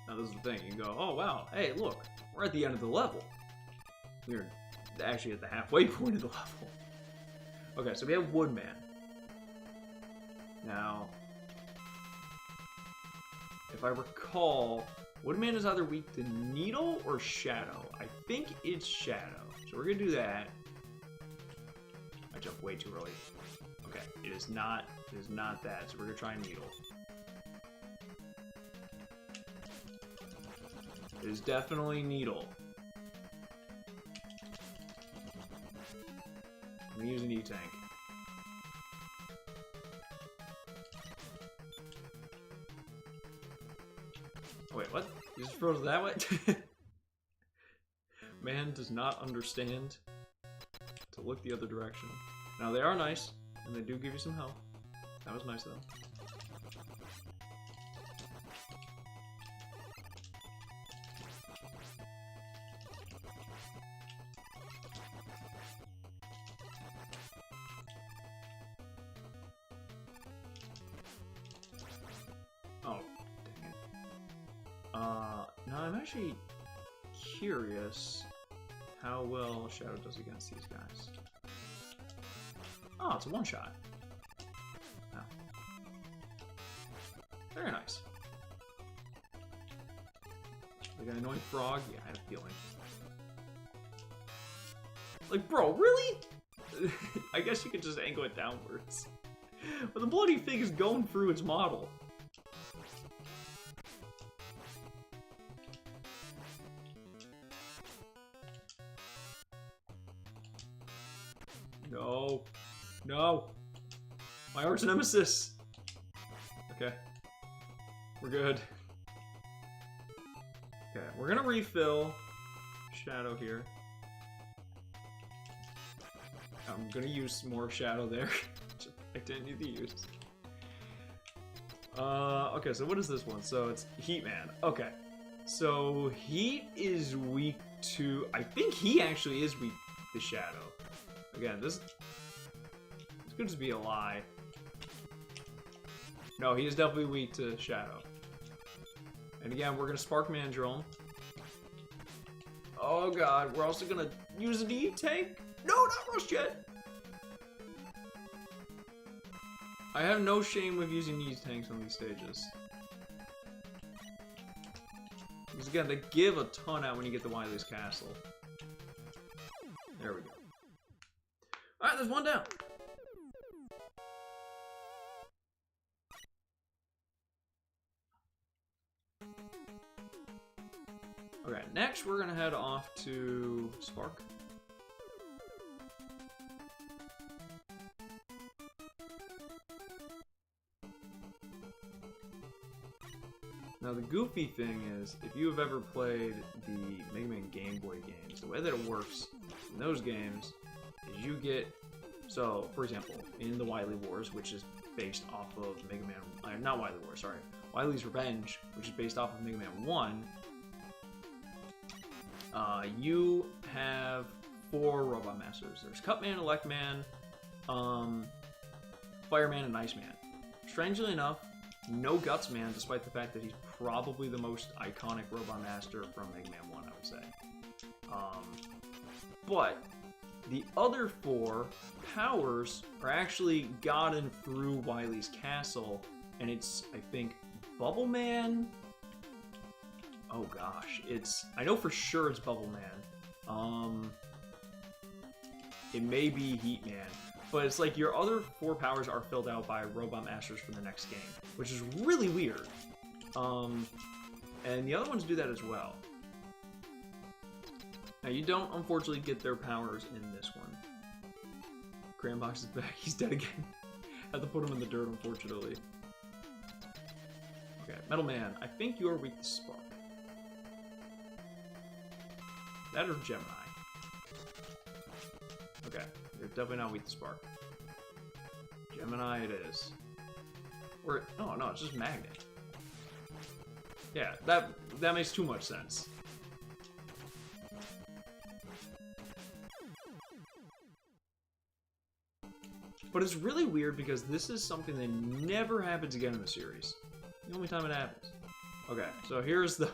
Now this is the thing, you go, oh wow, hey look, we're at the end of the level. We're actually at the halfway point of the level. Okay, so we have Woodman. Now, if I recall, Woodman is either weak to Needle or Shadow. I think it's Shadow. So we're gonna do that. I jumped way too early. Okay, it is not that, so we're gonna try Needle. It is definitely Needle. I'm gonna use an E-Tank. Oh, wait, what? You just froze that way? Man does not understand to look the other direction. Now, they are nice, and they do give you some health. That was nice, though. Oh, dang it. Now I'm actually curious how well Shadow does against these guys. Oh, it's a one-shot. Oh. Very nice. Like an annoying frog? Yeah, I had a feeling. Like, bro, really? I guess you could just angle it downwards. But the bloody thing is going through its model. No. No. My arch nemesis. Okay. We're good. Okay, we're gonna refill Shadow here. I'm gonna use more Shadow there. I didn't need to use. Okay, so what is this one? So it's Heatman. Okay. So Heat is weak to... I think he actually is weak to Shadow. Again, this could just be a lie. No, he is definitely weak to Shadow. And again, we're gonna Spark Mandrill. Oh god, we're also gonna use an E-Tank? No, not Rush Jet! I have no shame with using E-Tanks on these stages. Because again, they give a ton out when you get the Wily's Castle. There we go. Alright, there's one down. Okay, next we're gonna head off to Spark. Now the goofy thing is, if you have ever played the Mega Man Game Boy games, the way that it works in those games is you get, so for example, in the Wily Wars, which is based off of Mega Man, not Wily Wars, sorry, Wily's Revenge, which is based off of Mega Man 1, you have 4 Robot Masters. There's Cutman, Electman, Fireman, and Iceman. Strangely enough, no Gutsman, despite the fact that he's probably the most iconic Robot Master from Mega Man 1, I would say. But the other 4 powers are actually gotten through Wily's Castle, and it's, I think, Bubble Man. Oh gosh, I know for sure it's Bubble Man. It may be Heat Man. But it's like your other 4 powers are filled out by Robot Masters for the next game, which is really weird. And the other ones do that as well. Now you don't, unfortunately, get their powers in this one. Crambox is back. He's dead again. Had to put him in the dirt, unfortunately. Okay, Metal Man, I think you are weak to Spark. That or Gemini. Okay, you're definitely not weak to Spark. Gemini it is. Or, no, it's just Magnet. Yeah, that makes too much sense. But it's really weird because this is something that never happens again in the series. The only time it happens. Okay, so here's the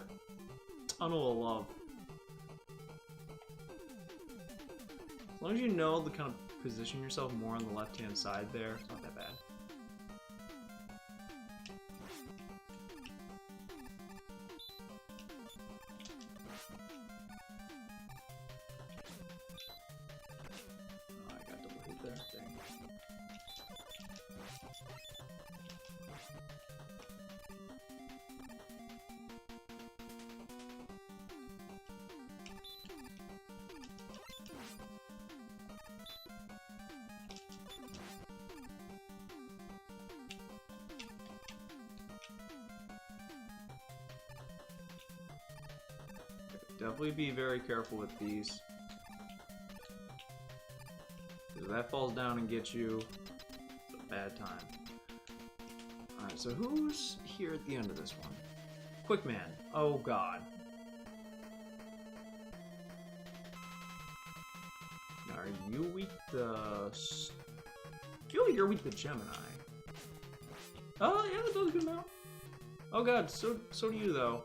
Tunnel of Love. As long as you know the kind of position yourself more on the left-hand side there, it's not that bad. Definitely be very careful with these. If that falls down and gets you, it's a bad time. Alright, so who's here at the end of this one? Quick Man. Oh god. Now, are you weak to... I feel like you're weak to Gemini. Oh, yeah, that does good now. Oh god, so do you though.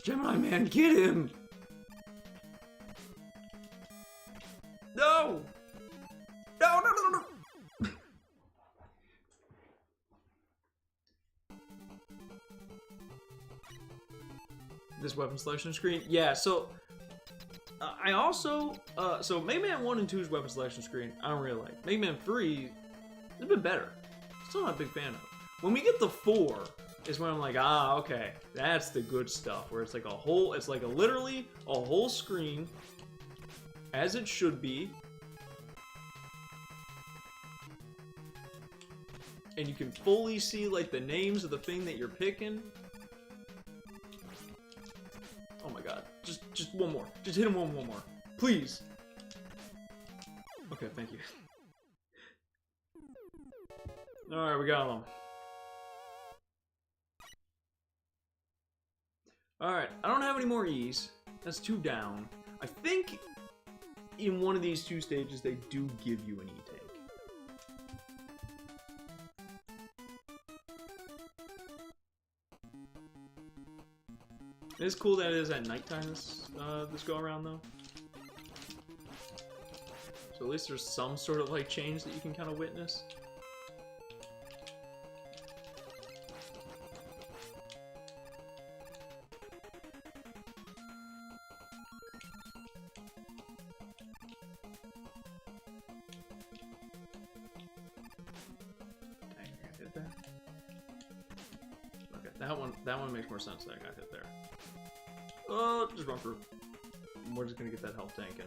Gemini Man, get him! No! No! This weapon selection screen? Yeah, so... I also... so Mega Man 1 and 2's weapon selection screen, I don't really like. Mega Man 3 is a bit better. Still not a big fan of. When we get to 4... is when I'm like, ah, okay, that's the good stuff. Where it's like a whole, it's like literally a whole screen, as it should be. And you can fully see like the names of the thing that you're picking. Oh my god, just one more. Just hit him one more. Please. Okay, thank you. Alright, we got him. Alright, I don't have any more E's. That's 2 down. I think in one of these 2 stages they do give you an E-tank. It is cool that it is at nighttime this go around though. So at least there's some sort of like change that you can kind of witness. That one makes more sense that I got hit there. Oh, just run through. We're just gonna get that health tank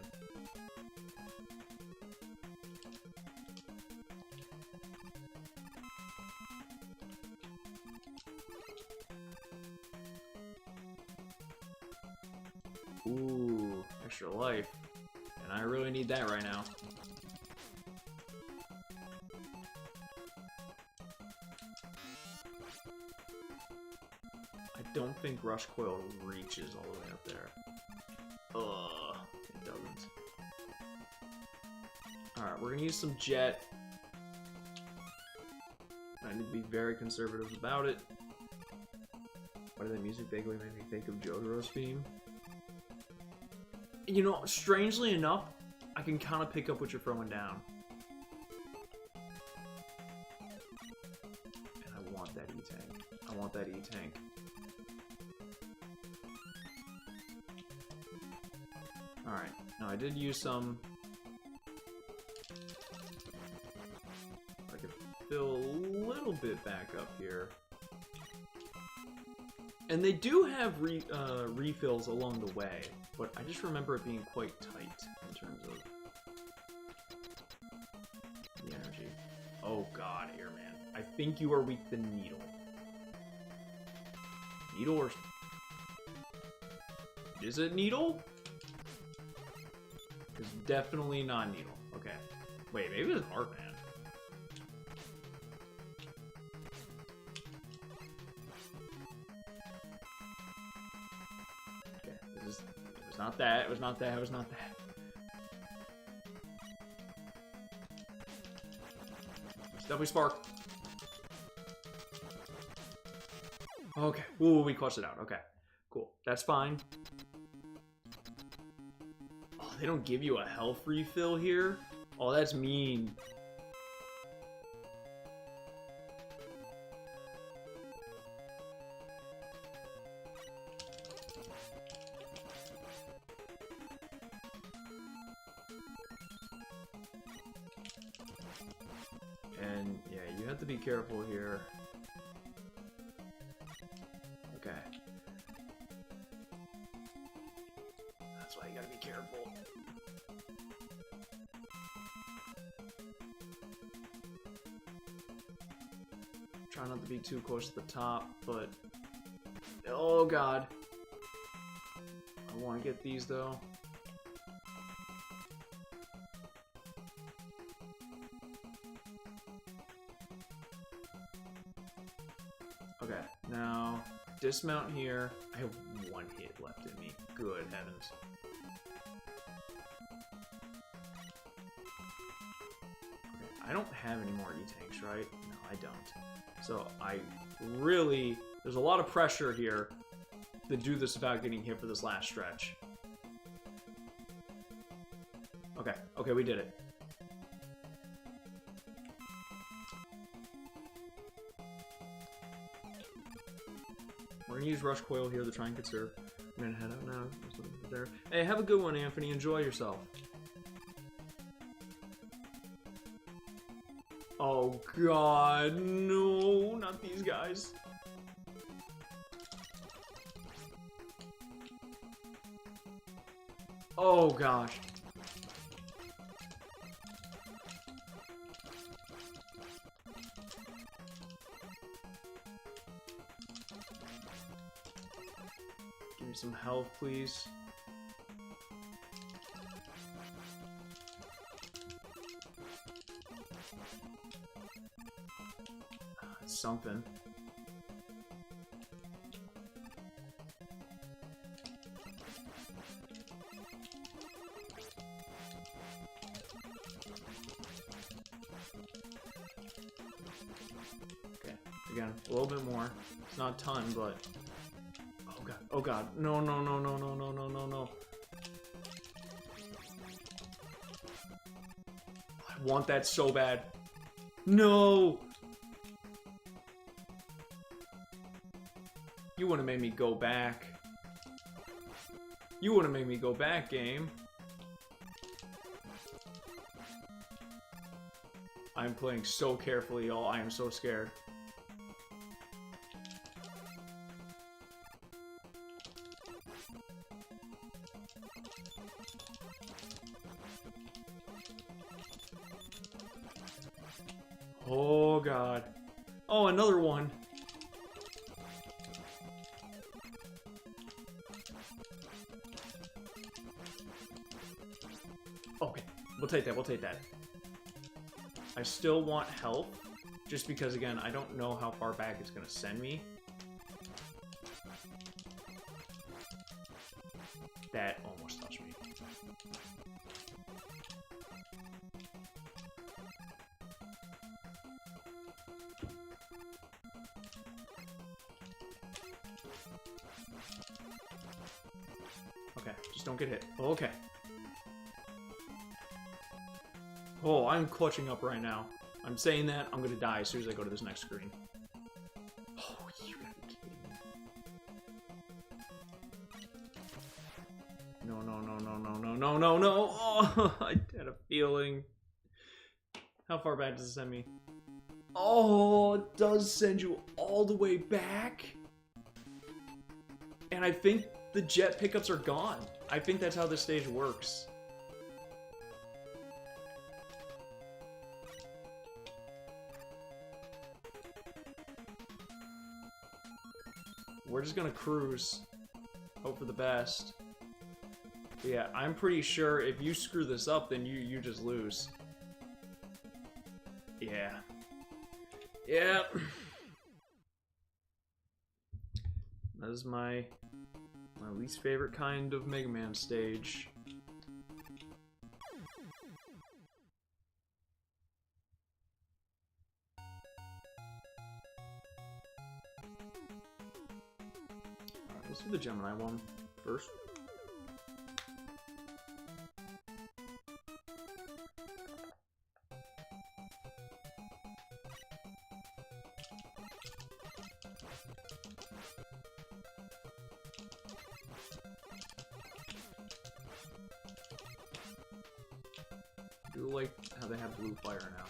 in. Ooh, extra life. And I really need that right now. I don't think Rush Coil reaches all the way up there. Ugh, it doesn't. Alright, we're gonna use some Jet. I need to be very conservative about it. Why did that music vaguely make me think of Jotaro's theme? You know, strangely enough, I can kind of pick up what you're throwing down. And I want that E-Tank. I want that E-Tank. Alright, now I did use some... I could fill a little bit back up here. And they do have refills along the way, but I just remember it being quite tight in terms of the energy. Oh god, Airman. I think you are weak to Needle. Needle or... Is it Needle? It's definitely not Needle. Okay. Wait, maybe it's Heartman. Okay, this is... It was not that, it was not that, it was not that. W Spark. Okay. Ooh, we clutched it out. Okay. Cool. That's fine. Oh, they don't give you a health refill here? Oh, that's mean. And yeah, you have to be careful here. Okay. That's why you gotta be careful. Try not to be too close to the top, but... Oh god. I want to get these though. Okay, now dismount here. I have one hit left in me. Good heavens. Okay, I don't have any more E-tanks, right? No, I don't. So I really... There's a lot of pressure here to do this without getting hit for this last stretch. Okay, okay, we did it. We're gonna use Rush Coil here to try and conserve. I'm gonna head out now. There. Hey, have a good one, Anthony. Enjoy yourself. Oh god, no, not these guys. Oh gosh. Give me some health, please. Something. Okay, again, a little bit more. It's not a ton, but... Oh god, oh god. No, no, no, no, no, no, no, no, no. I want that so bad. No! You wouldn't make me go back. You wouldn't make me go back, game. I'm playing so carefully, y'all. I am so scared. Oh, God. Oh, another one. Okay, we'll take that, we'll take that. I still want health, just because, again, I don't know how far back it's going to send me. That almost touched me. Okay, just don't get hit. Oh, okay. Oh, I'm clutching up right now. I'm saying that, I'm gonna die as soon as I go to this next screen. Oh, you gotta be kidding me. No, no, no, no, no, no, no, no, no! Oh, I had a feeling. How far back does it send me? Oh, it does send you all the way back? And I think the jet pickups are gone. I think that's how this stage works. We're just gonna cruise. Hope for the best. But yeah, I'm pretty sure if you screw this up, then you just lose. Yeah. Yeah. That is my least favorite kind of Mega Man stage. Alright, let's do the Gemini one first. I do like how they have blue fire now.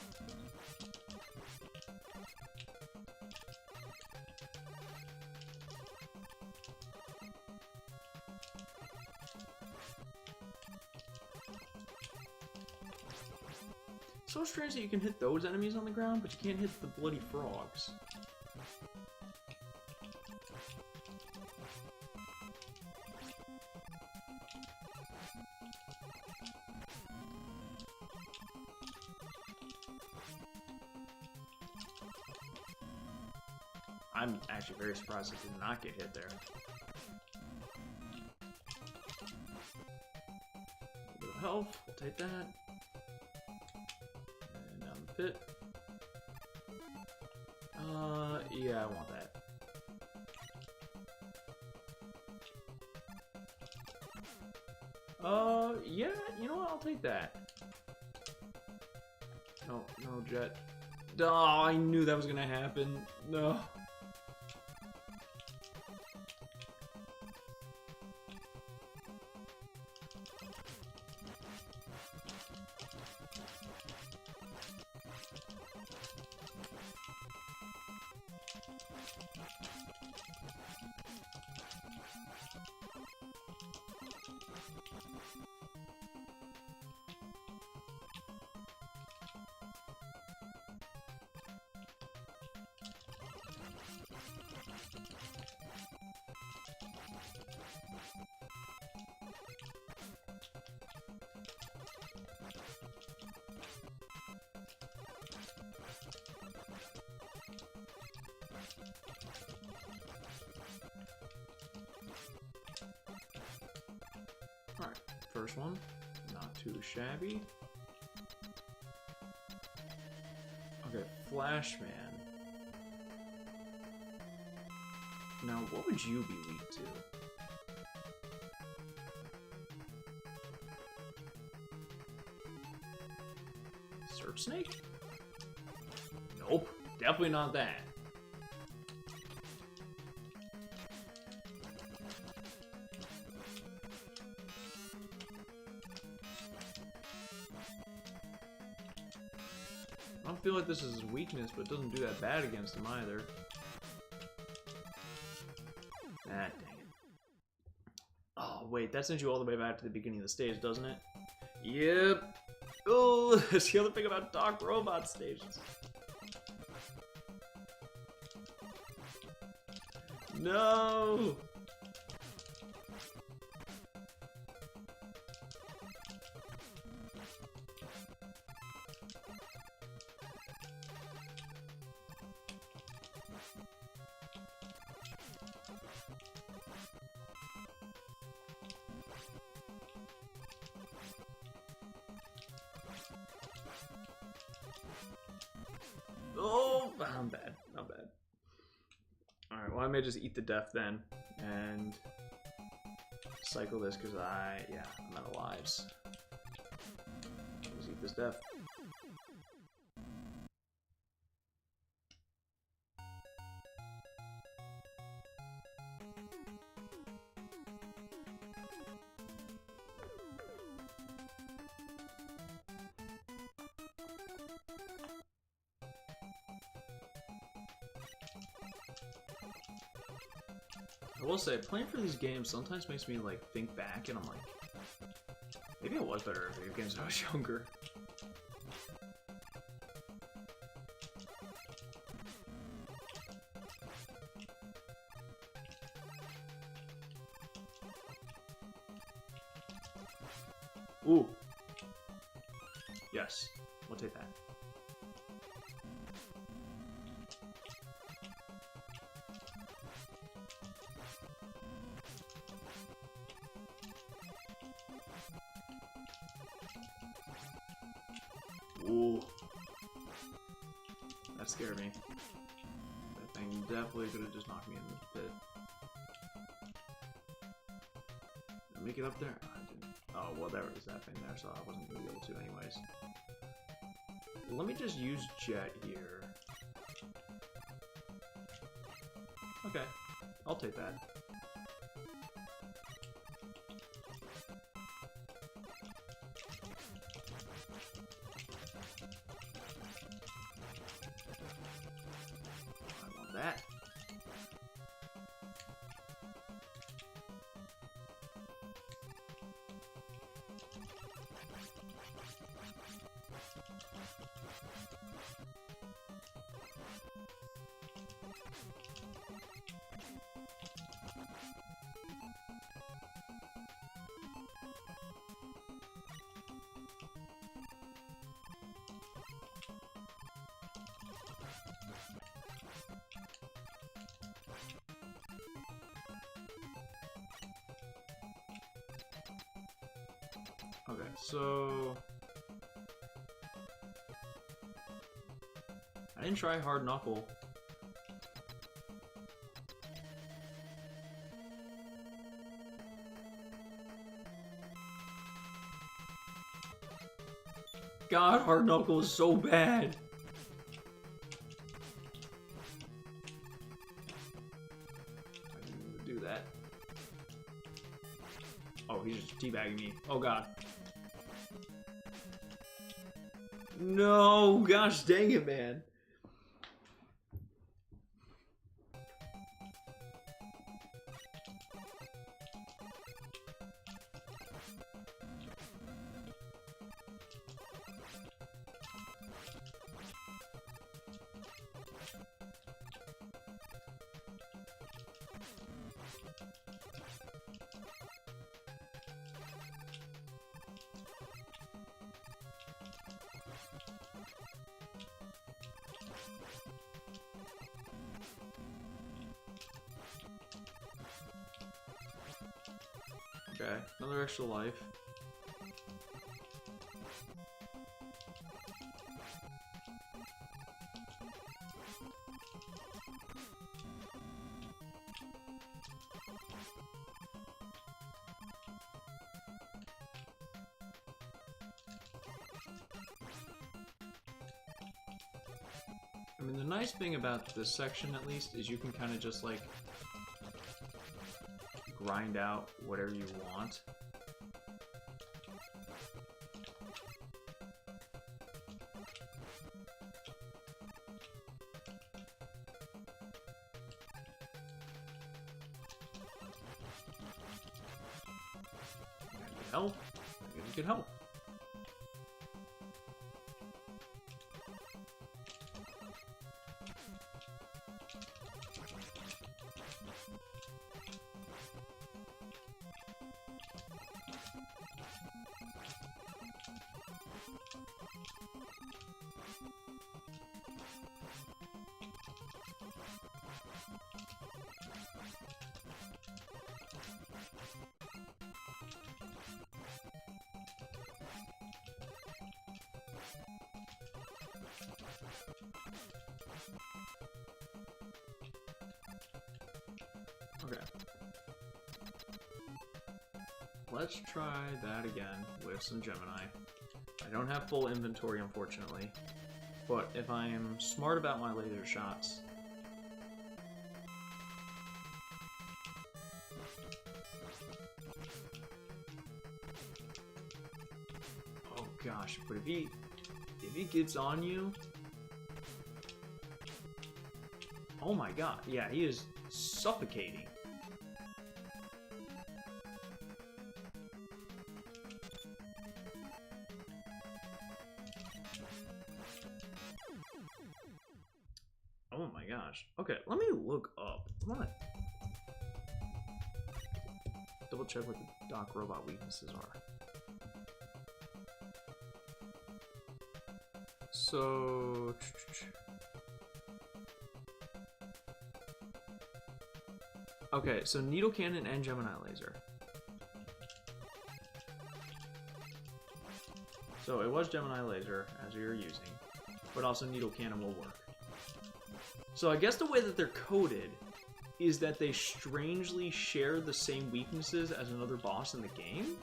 So strange that you can hit those enemies on the ground, but you can't hit the bloody frogs. I'm actually very surprised I did not get hit there. A little bit of health, we'll take that. And down the pit. Yeah, I want that. Yeah, you know what, I'll take that. No, no jet. Oh, I knew that was gonna happen. No. Alright, first one, not too shabby. Okay, Flashman. Now, what would you be weak to? Surf Snake? Nope, definitely not that. I don't feel like this is his weakness, but it doesn't do that bad against him either. Ah, dang it. Oh, wait, that sends you all the way back to the beginning of the stage, doesn't it? Yep. Oh, that's the other thing about Doc Robot stages. No! Oh, I'm bad. Not bad. Alright, well, I may just eat the death then and cycle this because I'm out of lives. Let's eat this death. I will say, playing for these games sometimes makes me like think back, and I'm like, maybe I was better at video games when I was younger. Ooh. Yes, we'll take that. Ooh. That scared me. That thing definitely could have just knocked me in the pit. Did I make it up there? I didn't. Oh, well, there was that thing there, so I wasn't going to be able to anyways. Let me just use Jet here. Okay, I'll take that. I want that. Okay, so I didn't try hard knuckle. God, hard knuckle is so bad. I didn't even do that. Oh, he's just teabagging me. Oh God. No, gosh dang it, man. Okay, another extra life. I mean, the nice thing about this section, at least, is you can kind of just, like, grind out whatever you want. Help? I guess you can help. Okay. Let's try that again with some Gemini. I don't have full inventory, unfortunately, but if I am smart about my laser shots, oh gosh, but if he gets on you, oh my god, yeah, he is suffocating. my gosh. Okay, let me look up. I wanna double check what the Doc Robot weaknesses are. So... Okay, so Needle Cannon and Gemini Laser. So it was Gemini Laser, as we were using, but also Needle Cannon will work. So I guess the way that they're coded is that they strangely share the same weaknesses as another boss in the game?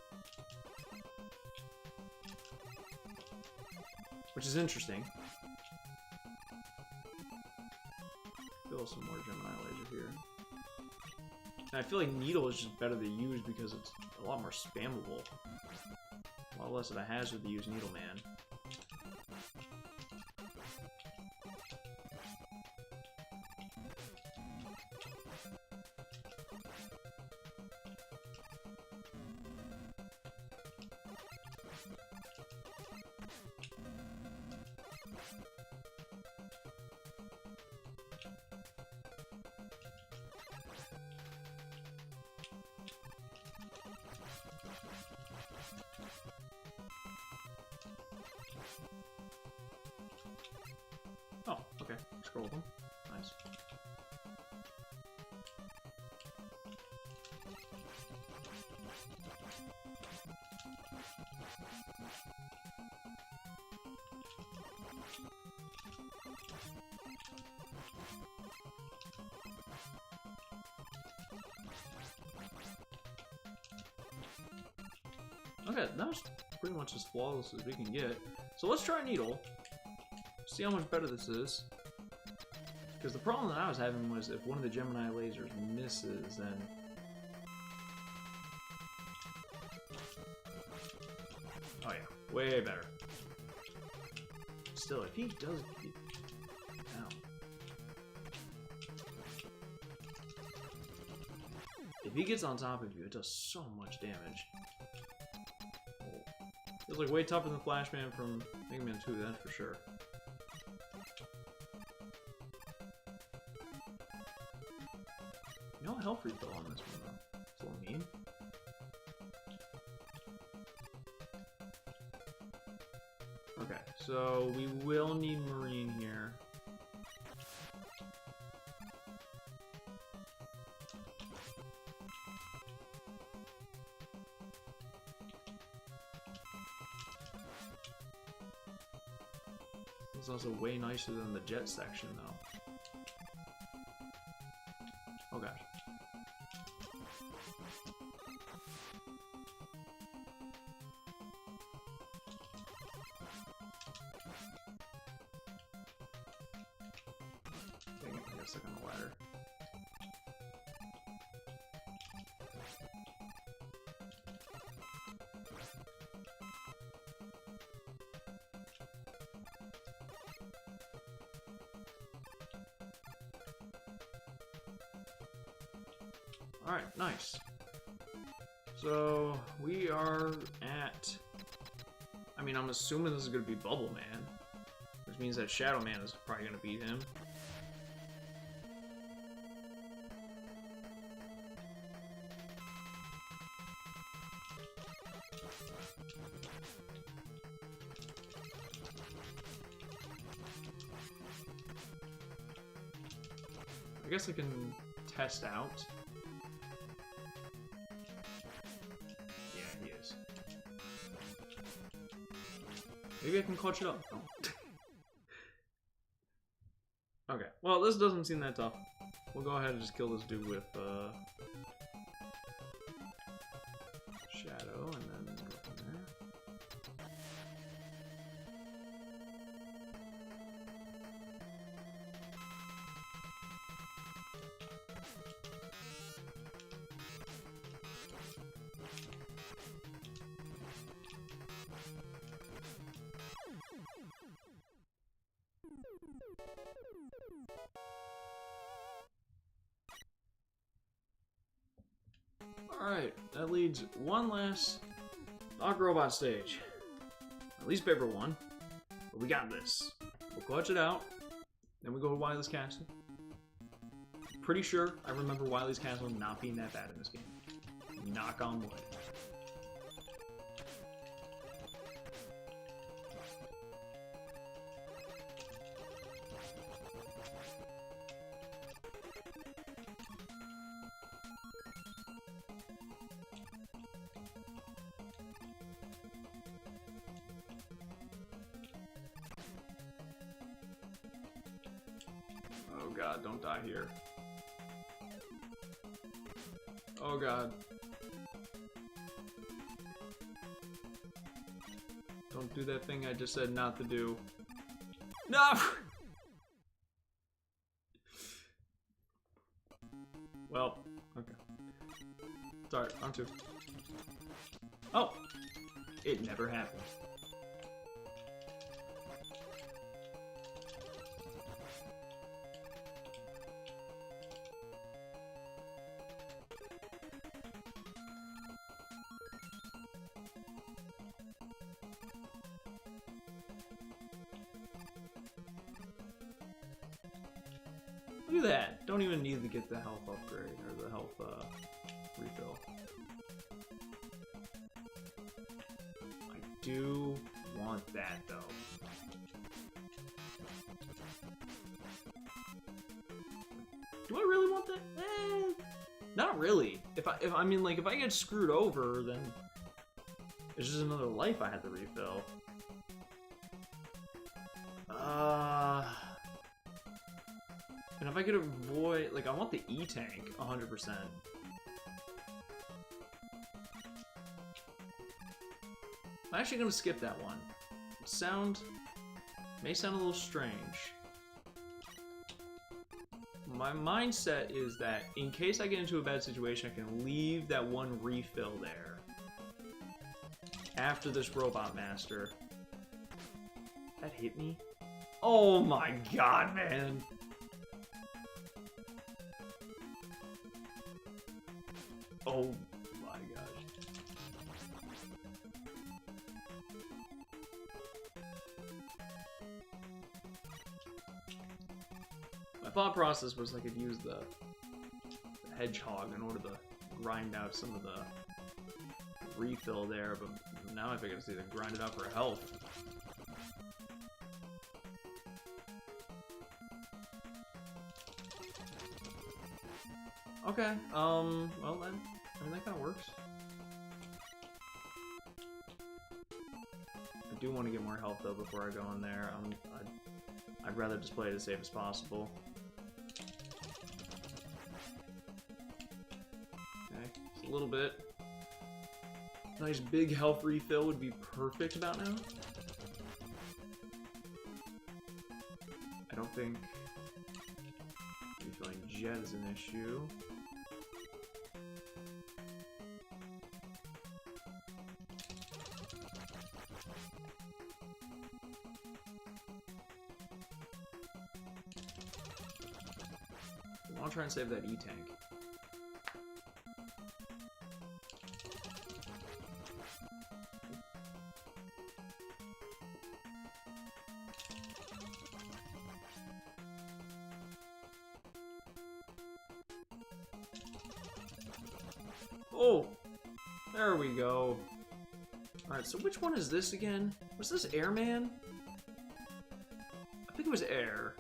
Which is interesting. Fill some more Gemini Laser here. And I feel like Needle is just better to use because it's a lot more spammable. A lot less of a hazard to use Needle Man. Oh, okay. Scroll them. Nice. Okay, that was pretty much as flawless as we can get. So let's try Needle. See how much better this is. Because the problem that I was having was if one of the Gemini lasers misses, then... Oh yeah, way better. Still, if he does get down... If he gets on top of you, it does so much damage. Feels like way tougher than Flashman from Mega Man 2, that's for sure. No health refill on this one, though. It's a little mean. Okay, so we will need Marine here. It's also way nicer than the jet section, though. Oh gosh. Dang it, I got stuck on the ladder. Alright, nice. So, we are at... I mean, I'm assuming this is going to be Bubble Man, which means that Shadow Man is probably going to beat him. I guess I can test out. Maybe I can clutch it up. Oh. Okay, well, this doesn't seem that tough. We'll go ahead and just kill this dude with Shadow, and then go from there. Alright, that leads one last Doc Robot stage. At least paper one. But we got this. We'll clutch it out. Then we go to Wily's Castle. pretty sure I remember Wily's Castle not being that bad in this game. Knock on wood. Oh god, don't die here. Oh god. Don't do that thing I just said not to do. No! Well, okay. Sorry, on two. Oh! It never happened. Look at that. Don't even need to get the health upgrade or the health refill. I do want that though. Do I really want that? Not really. If I mean like if I get screwed over, then it's just another life I had to refill. And if I could avoid, like, I want the E-Tank 100%. I'm actually gonna skip that one. May sound a little strange. My mindset is that in case I get into a bad situation, I can leave that one refill there after this Robot Master. That hit me? Oh my god, man! Oh my gosh. My thought process was I could use the hedgehog in order to grind out some of the refill there, but now I think I just need to grind it out for health. Okay, well then, I mean, that kind of works. I do want to get more health though before I go in there. I'd rather just play it as safe as possible. Okay, just a little bit. Nice big health refill would be perfect about now. I don't think refilling jet is an issue. I'll try and save that E-Tank. Oh! There we go. Alright, so which one is this again? Was this Airman? I think it was Air.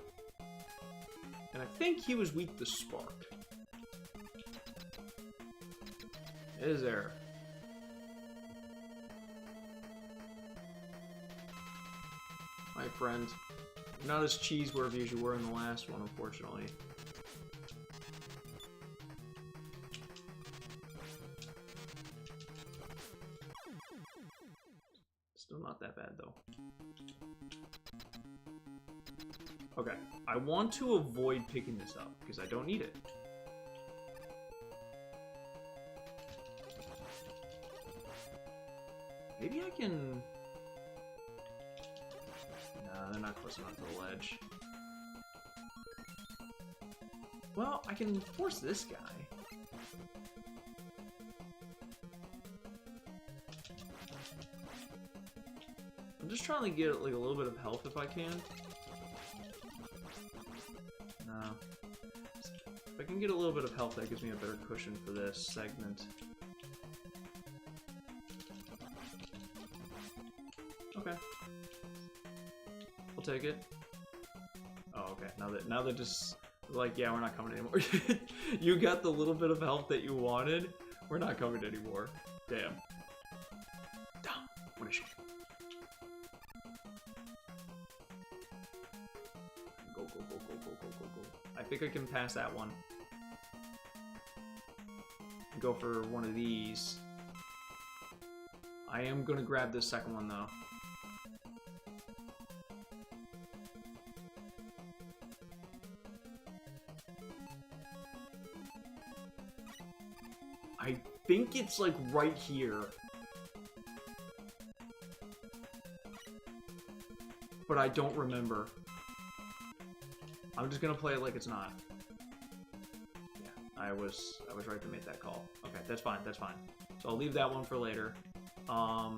And I think he was weak to Spark. It is Air. My friend. You're not as cheese-worthy as you were in the last one, unfortunately. Still not that bad, though. Okay, I want to avoid picking this up, because I don't need it. Maybe I can... Nah, they're not close enough to the ledge. Well, I can force this guy. I'm just trying to get like a little bit of health if I can. No. If I can get a little bit of health, that gives me a better cushion for this segment. Okay. I'll take it. Oh, okay. Now they're just like, yeah, we're not coming anymore. You got the little bit of health that you wanted. We're not coming anymore. Damn. Damn. What a shame. Go, go, go, go, go, go, go, go. I think I can pass that one. Go for one of these. I am gonna grab this second one though. I think it's like right here. But I don't remember. I'm just gonna play it like it's not. Yeah, I was right to make that call. Okay, that's fine, that's fine. So I'll leave that one for later. I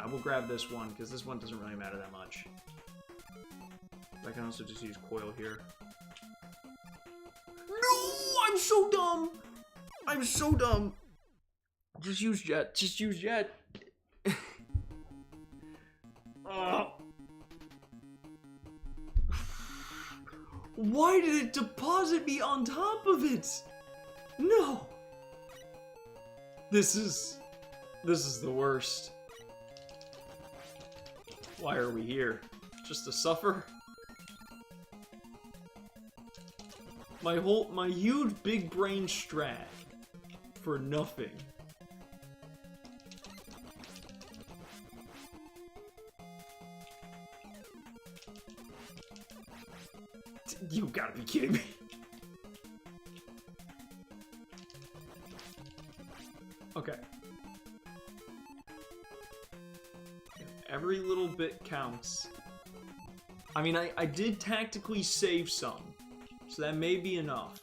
will grab this one, because this one doesn't really matter that much. I can also just use coil here. No! I'm so dumb! I'm so dumb! Just use jet. Just use jet. Why did it deposit me on top of it? No! This is the worst. Why are we here? Just to suffer? My huge big brain strat for nothing. You gotta be kidding me. Okay. Every little bit counts. I mean, I did tactically save some, so that may be enough.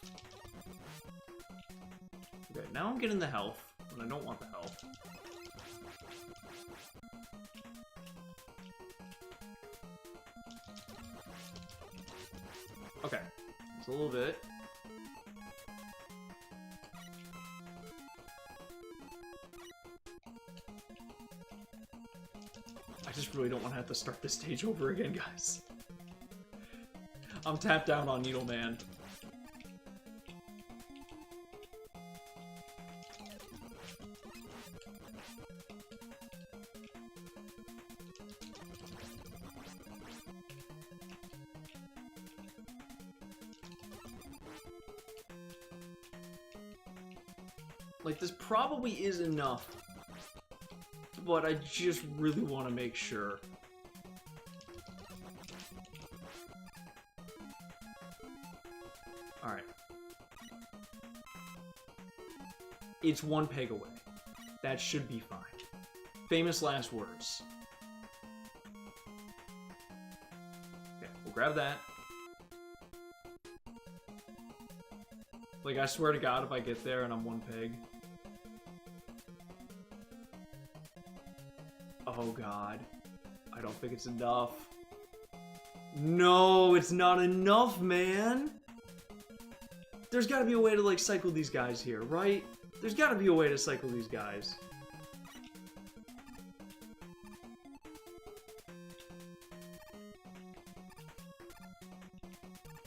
Okay, now I'm getting the health, and I don't want the health. Okay, it's a little bit. I just really don't want to have to start this stage over again, guys. I'm tapped down on Needleman. Like, this probably is enough, but I just really want to make sure. Alright. It's one peg away. That should be fine. Famous last words. Okay, we'll grab that. Like, I swear to God, if I get there and I'm one peg. Oh God. I don't think it's enough. No, it's not enough, man! There's gotta be a way to, like, cycle these guys here, right? There's gotta be a way to cycle these guys.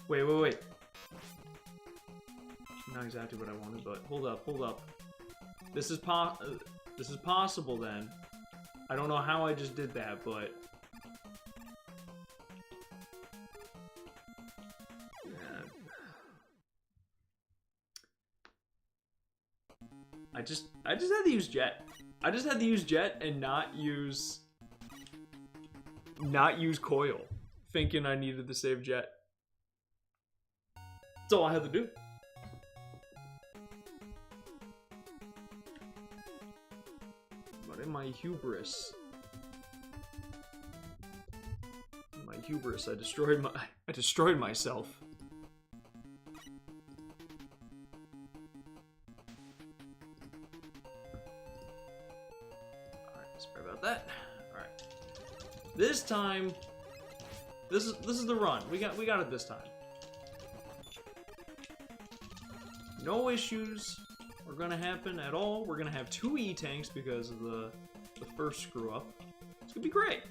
Wait, wait, wait. Not exactly what I wanted, but hold up, hold up. This is possible then. I don't know how I just did that, but I just had to use jet. I just had to use jet and not use coil, thinking I needed to save jet. That's all I had to do. But in my hubris, I destroyed myself. Alright, sorry about that. Alright. This time, This is the run. We got it this time. No issues are gonna happen at all. We're gonna have 2 E-tanks because of the first screw up. It's gonna be great.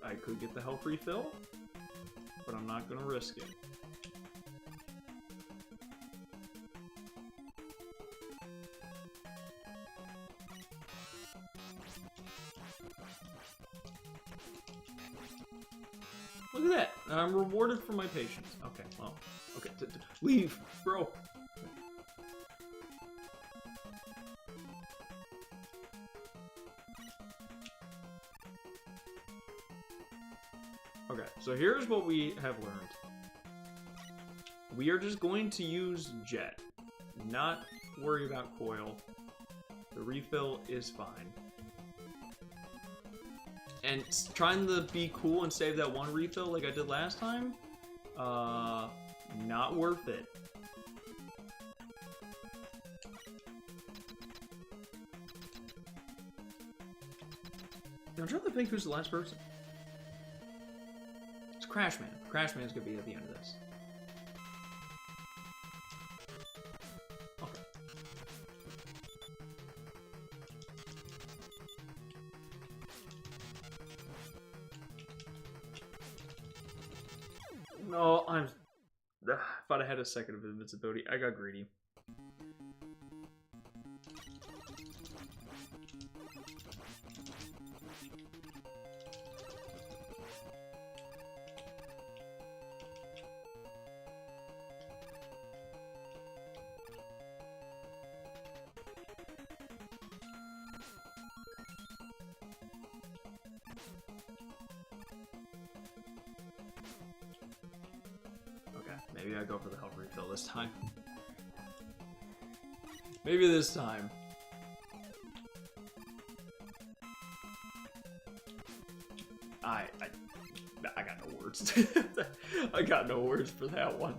I could get the health refill, but I'm not gonna risk it. Look at that! I'm rewarded for my patience. Okay, well, okay, leave, bro. Okay, so here's what we have learned. We are just going to use Jet, not worry about Coil. The refill is fine. And trying to be cool and save that 1 refill like I did last time, not worth it. I'm trying to think who's the last person. It's Crashman. Crashman's gonna be at the end of this. Okay. No, I thought I had a second of invincibility. I got greedy. Maybe I go for the health refill this time. Maybe this time. I got no words. I got no words for that one.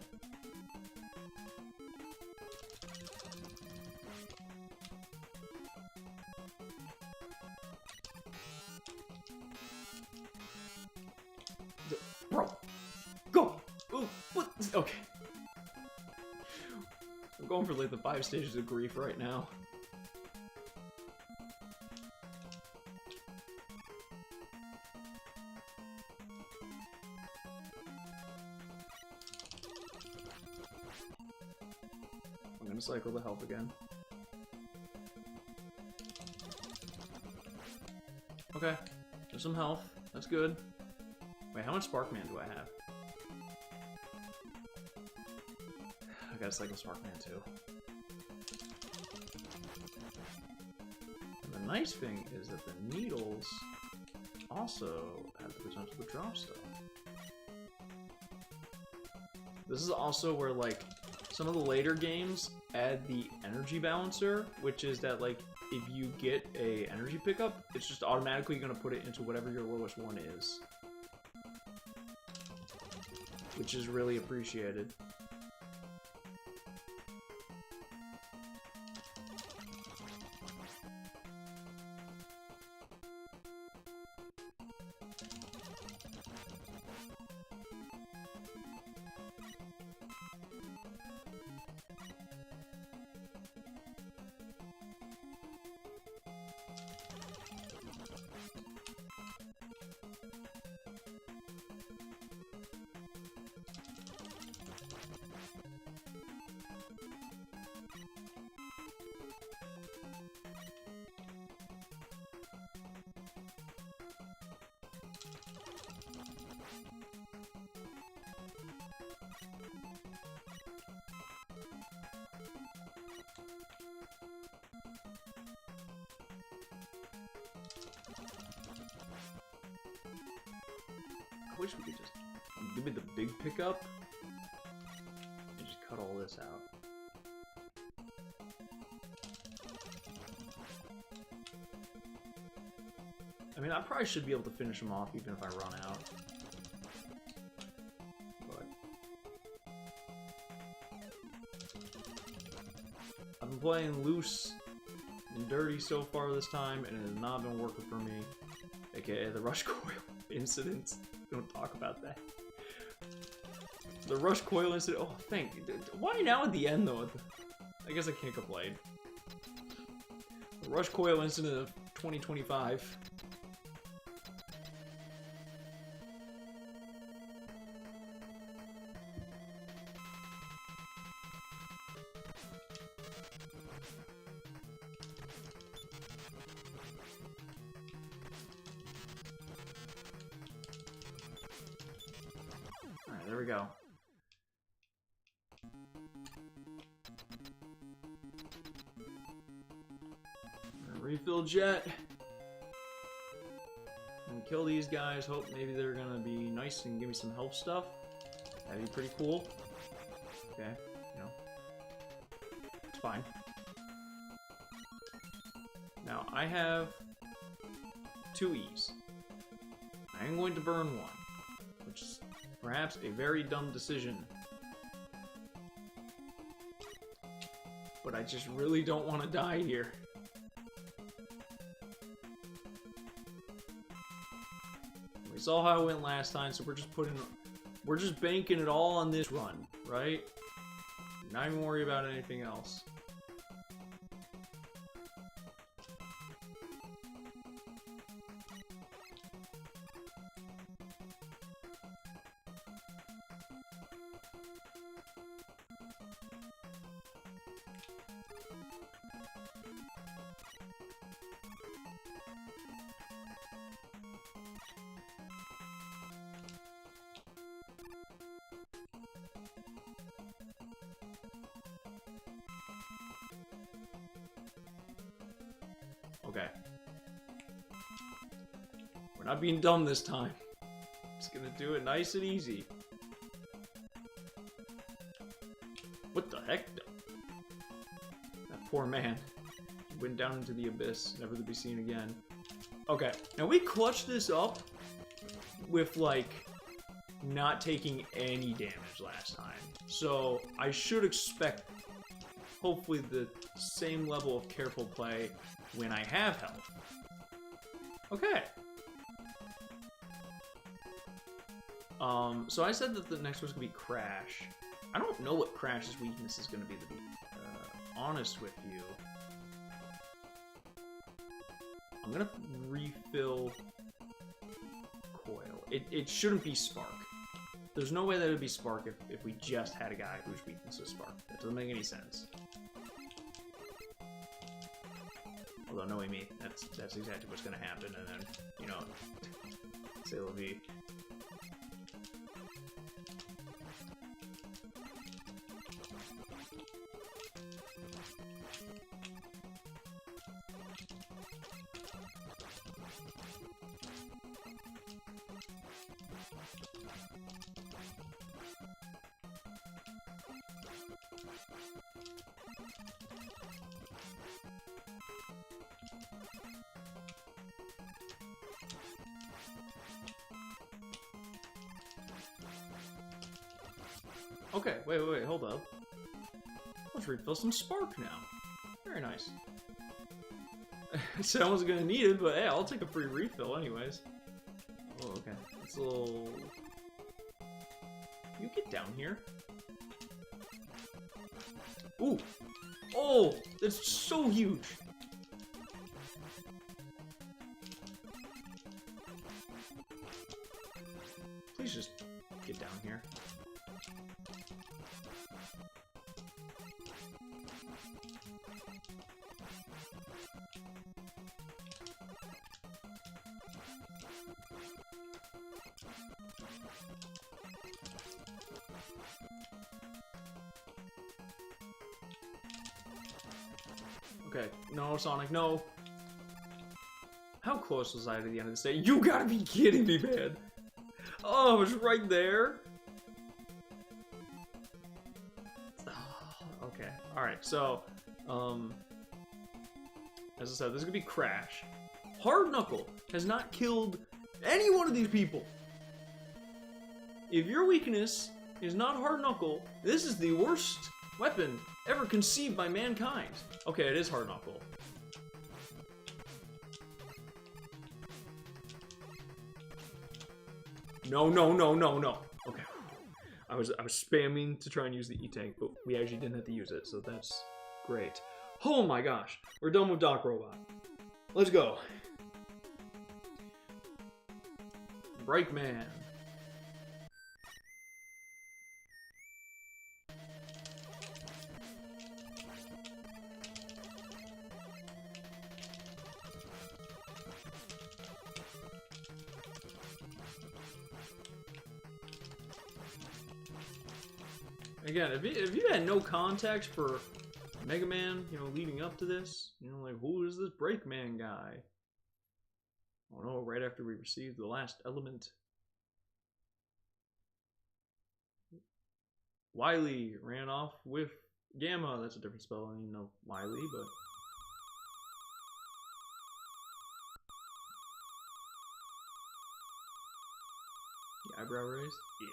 Bro, go! Ooh, what? Okay. I'm going for like the 5 stages of grief right now. I'm gonna cycle the health again. Okay, there's some health. That's good. Wait, how much Sparkman do I have? I gotta cycle Sparkman too. And the nice thing is that the needles also have the potential to drop stuff. This is also where, like, some of the later games add the energy balancer, which is that, like, if you get a energy pickup, it's just automatically gonna put it into whatever your lowest one is. Which is really appreciated. I wish we could just give me the big pickup and just cut all this out. I mean, I probably should be able to finish them off even if I run out. But playing loose and dirty so far this time, and it has not been working for me. AKA the Rush Coil incident. Don't talk about that. The Rush Coil incident. Oh, why now at the end, though? I guess I can't complain. The Rush Coil incident of 2025. Alright, there we go. Refill jet. And kill these guys. Hope maybe they're gonna be nice and give me some health stuff. That'd be pretty cool. Okay, you know. It's fine. Now, I have 2 E's. I am going to burn one, which is perhaps a very dumb decision. But I just really don't want to die here. We saw how it went last time, so we're just banking it all on this run, right? Not even worry about anything else. Okay. We're not being dumb this time. Just gonna do it nice and easy. What the heck? That poor man. He went down into the abyss, never to be seen again. Okay, now we clutched this up with, like, not taking any damage last time. So, I should expect, hopefully, the same level of careful play when I have health. Okay. So I said that the next one's gonna be Crash. I don't know what Crash's weakness is gonna be, to be honest with you. I'm gonna refill Coil. It shouldn't be Spark. There's no way that it would be Spark if we just had a guy whose weakness is Spark. That doesn't make any sense. Although, knowing me, that's exactly what's gonna happen, and then, you know, say it'll be. Okay, wait, hold up. Let's refill some Spark now. Very nice. So I wasn't gonna need it, but hey, I'll take a free refill anyways. Oh, okay. It's a little... You get down here. Ooh! Oh! That's so huge! Please just get down here. Okay, no, Sonic, no. How close was I to the end of this day? You gotta be kidding me, man! Oh, it was right there. Okay, alright, so, as I said, this is gonna be Crash. Hard Knuckle has not killed any one of these people. If your weakness is not Hard Knuckle, this is the worst weapon ever conceived by mankind. Okay, it is Hard Knuckle. No, no, no, no, no. Okay. I was spamming to try and use the E-Tank, but we actually didn't have to use it, so that's great. Oh my gosh. We're done with Doc Robot. Let's go. Breakman. Again, if you had no context for Mega Man, you know, leading up to this, you know, like, who is this Breakman guy? Oh no, right after we received the last element. Wily ran off with Gamma. That's a different spell. I don't even know Wily, but... The eyebrow raise? Yeah.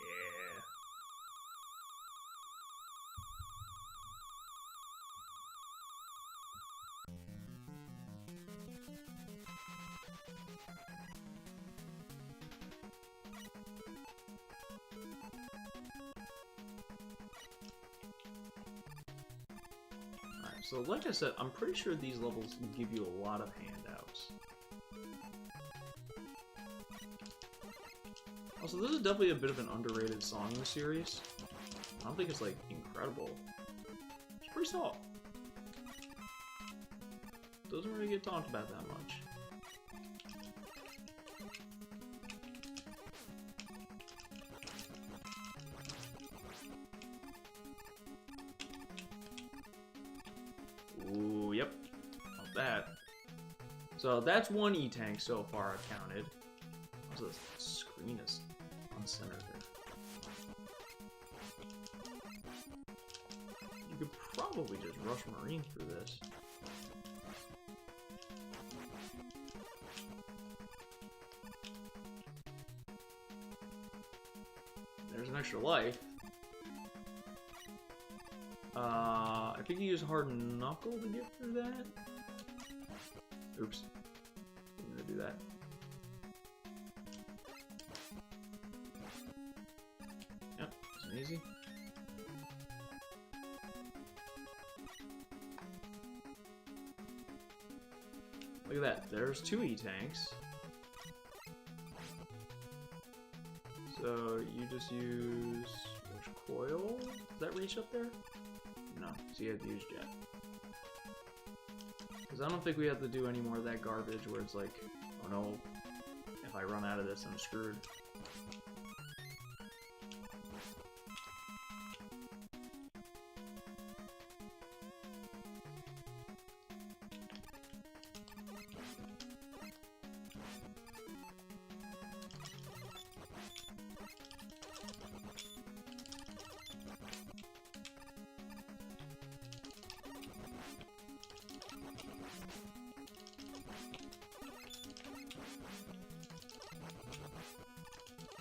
So like I said, I'm pretty sure these levels give you a lot of handouts. Also, this is definitely a bit of an underrated song in the series. I don't think it's, like, incredible. It's pretty solid. Doesn't really get talked about that much. Ooh, yep. Not bad. So that's one E-Tank so far I've counted. Also, the screen is uncentered there. You could probably just rush Marine through this. There's an extra life. I think you use Hard Knuckle to get through that. Oops. I'm gonna do that. Yep, it's easy. Look at that. There's 2 E-Tanks. So you just use Coil. Does that reach up there? No, so you have to use Jet. Because I don't think we have to do any more of that garbage where it's like, oh no, if I run out of this, I'm screwed.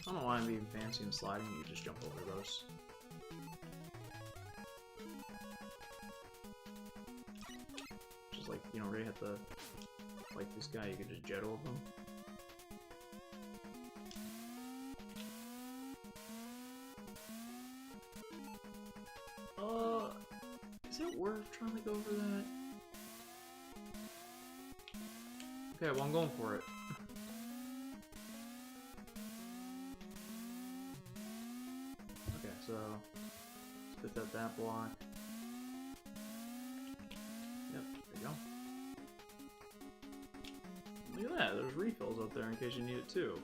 I don't know why I'm being fancy and sliding, you just jump over those. Just like, you know, where you have to fight this guy, you can just jet over him. Is it worth trying to go over that? Okay, well I'm going for it. So, spit out that block. Yep, there you go. Look at that, there's refills up there in case you need it too.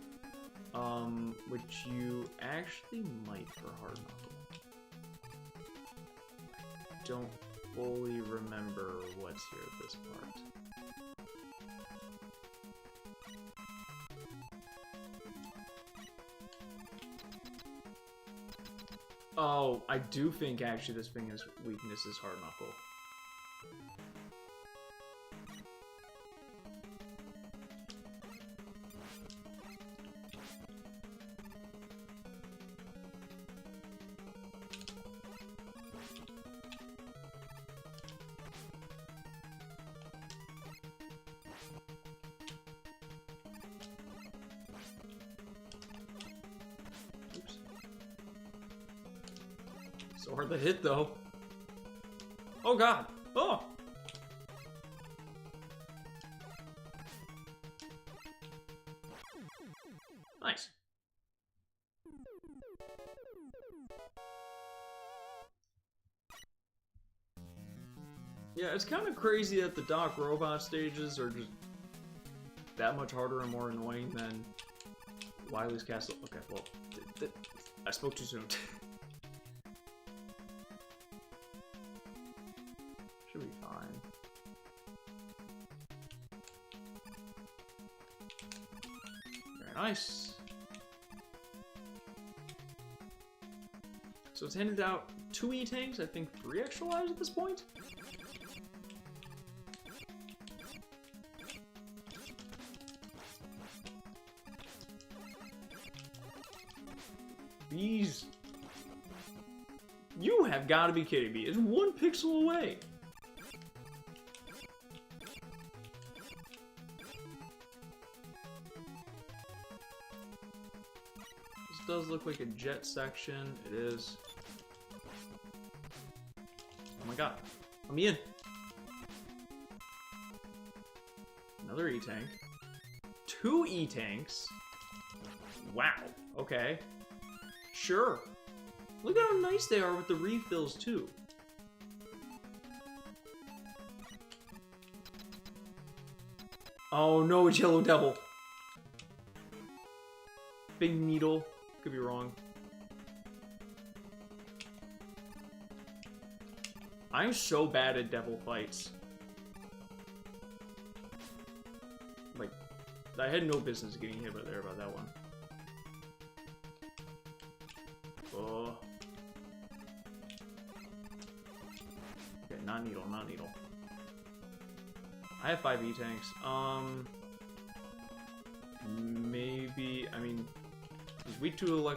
Which you actually might for Hard Knuckle. I don't fully remember what's here at this part. Oh, I do think actually this thing's weakness is Hard Knuckle. So hard to hit, though. Oh, God. Oh! Nice. Yeah, it's kind of crazy that the Doc Robot stages are just that much harder and more annoying than Wily's Castle. Okay, well, I spoke too soon. Should be fine. Very nice. So it's handed out 2 E-Tanks, I think 3 extra lives at this point? These... You have got to be kidding me. It's 1 pixel away. This does look like a jet section. It is. Oh my god. Let me in. Another E-Tank. 2 E-Tanks? Wow. Okay. Sure. Look at how nice they are with the refills, too. Oh no, it's Yellow Devil. Big Needle. Could be wrong. I'm so bad at devil fights. Like, I had no business getting hit by there about that one. Oh. Okay, not needle, not needle. I have 5 E-Tanks. Maybe, I mean, he's weak to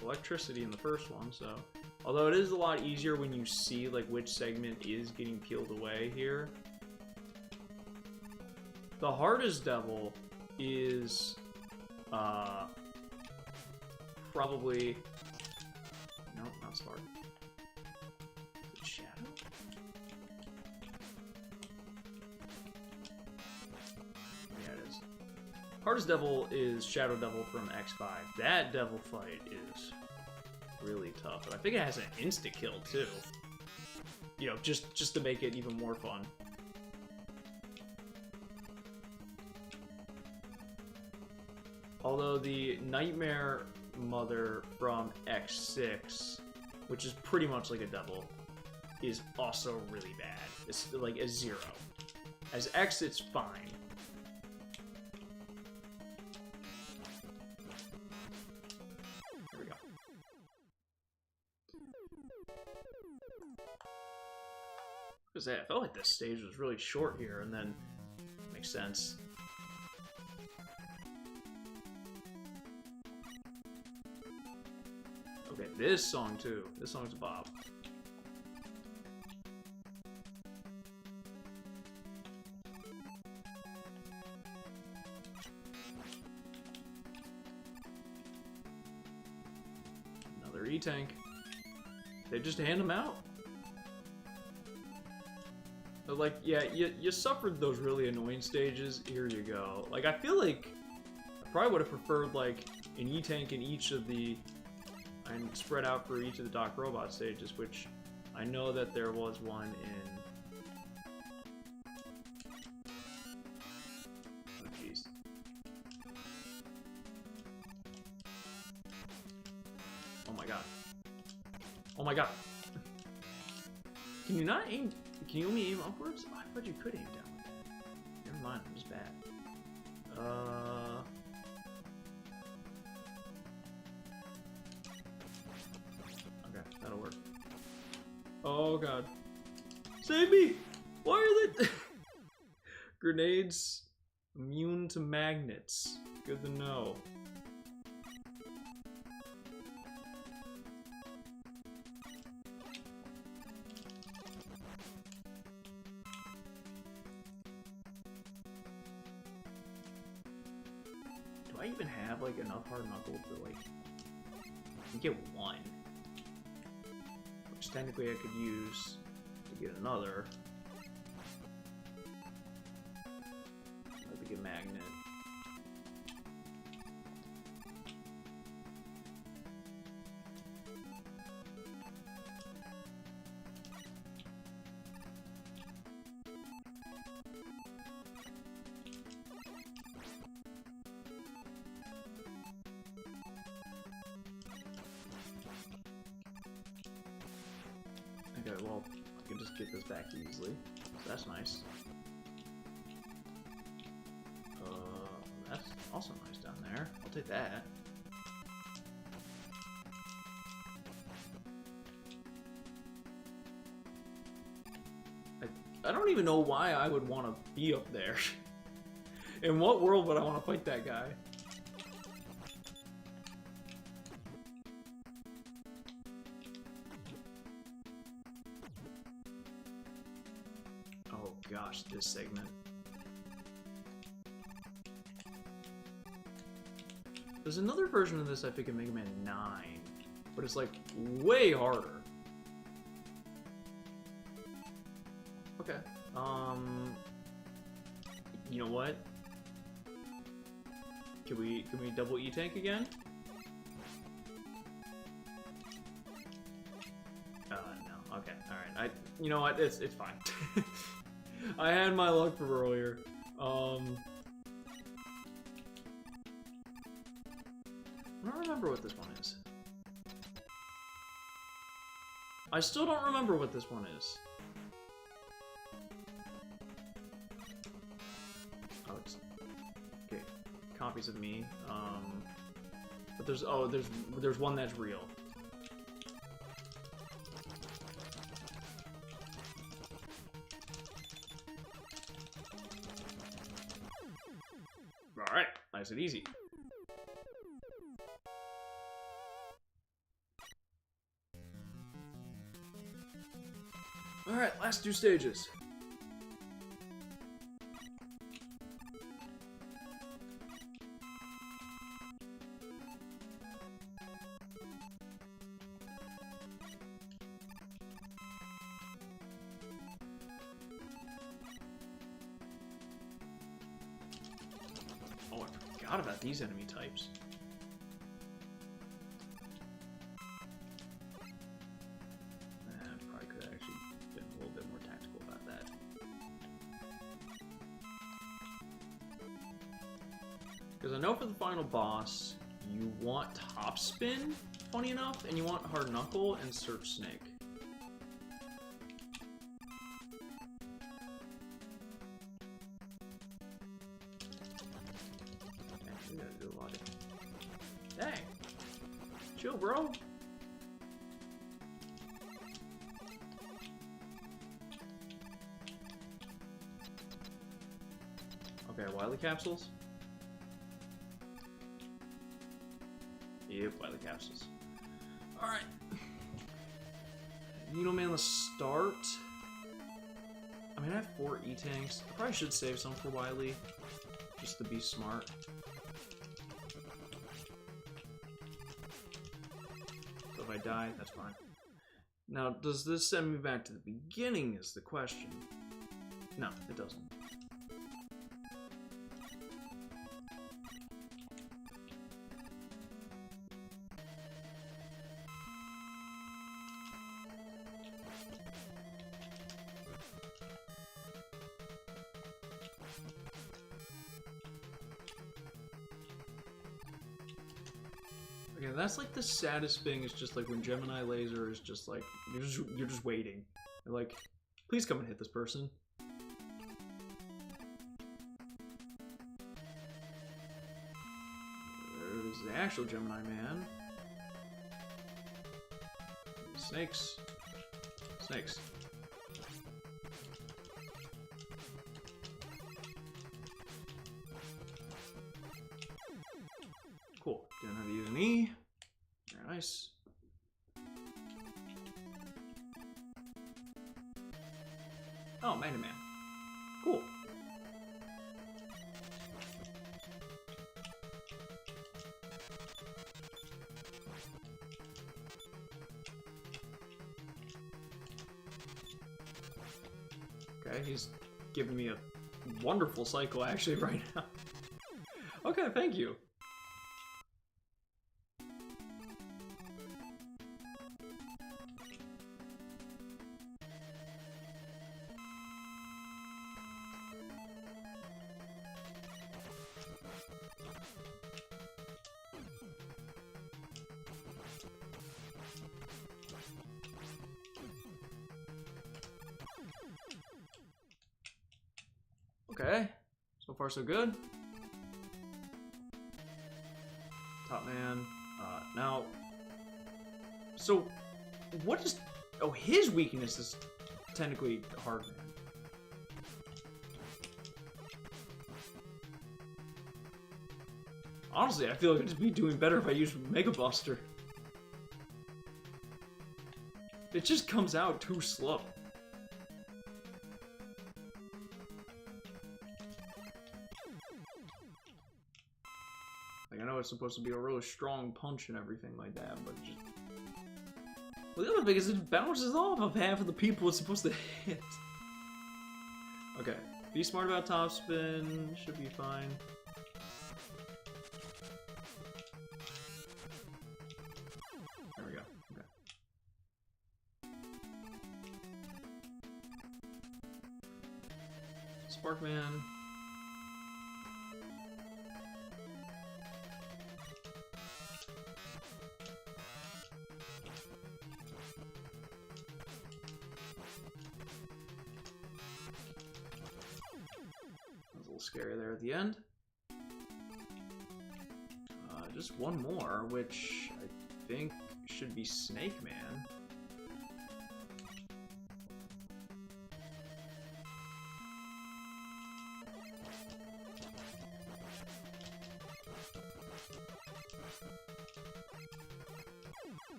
electricity in the first one, so. Although it is a lot easier when you see, like, which segment is getting peeled away here. The hardest devil is, probably... No, not Spark. Is it Shadow? Yeah, it is. Hardest devil is Shadow Devil from X5. That devil fight is really tough. And I think it has an insta-kill, too. You know, just to make it even more fun. Although the Nightmare Mother from X6, which is pretty much like a devil, is also really bad. It's like a 0. As X, it's fine. Here we go. Because I felt like this stage was really short here, and then makes sense. Okay, this song too. This song's a bop. Another E-Tank. They just hand them out. But like, yeah, you suffered those really annoying stages. Here you go. Like, I feel like I probably would have preferred like an E-Tank in each of the, and spread out for each of the Doc Robot stages, which I know that there was one in... Oh, jeez. Oh my god. Oh my god. Can you not aim... Can you only aim upwards? Oh, I thought you could aim downwards. Never mind, I'm just bad. That'll work. Oh god. Save me! Why are they... Grenades immune to magnets. Good to know. Do I even have, like, enough hard knuckle to, like... I can get 1. which technically I could use to get another. Like a magnet. Okay, well, I can just get this back easily. So that's nice. That's also nice down there. I'll take that. I don't even know why I would want to be up there. In what world would I want to fight that guy? Oh gosh, this segment. There's another version of this, I think, in Mega Man 9, but it's like way harder. Okay. You know what? Can we double E-Tank again? No. Okay. All right. You know what? It's fine. I had my luck from earlier. I don't remember what this one is. I still don't remember what this one is. Oh, it's... Okay, copies of me. But there's one that's real. Alright, nice and easy. Alright, last two stages. Oh, I forgot about these enemy types. Probably could have actually been a little bit more tactical about that. Because I know for the final boss, you want Top Spin, funny enough, and you want Hard Knuckle and Surf Snake. We gotta do a lot of... Dang! Chill, bro! Okay, Wily Capsules? Yep, Wily Capsules. Alright. Needleman, let's start. I mean, I have 4 E-Tanks. I probably should save some for Wily, just to be smart. So if I die, that's fine. Now, does this send me back to the beginning is the question. No, it doesn't. Okay, that's like the saddest thing, is just like when Gemini Laser is just like, you're just waiting. You're like, please come and hit this person. There's the actual Gemini Man. Snakes. Snakes. Cool. Didn't have to use an E. Very nice. Oh, Mega Man. Cool. Okay, he's giving me a wonderful cycle actually right now. Okay, thank you. Okay, so far so good. Top man. Now, so what is? Oh, his weakness is technically hard man. Honestly, I feel like I'd just be doing better if I use Mega Buster. It just comes out too slow. Like, I know it's supposed to be a really strong punch and everything like that, but just... Well, the other thing is it bounces off of half of the people it's supposed to hit. Okay, be smart about top spin, should be fine. There we go, okay. Sparkman. Scary there at the end. Just one more, which I think should be Snake Man.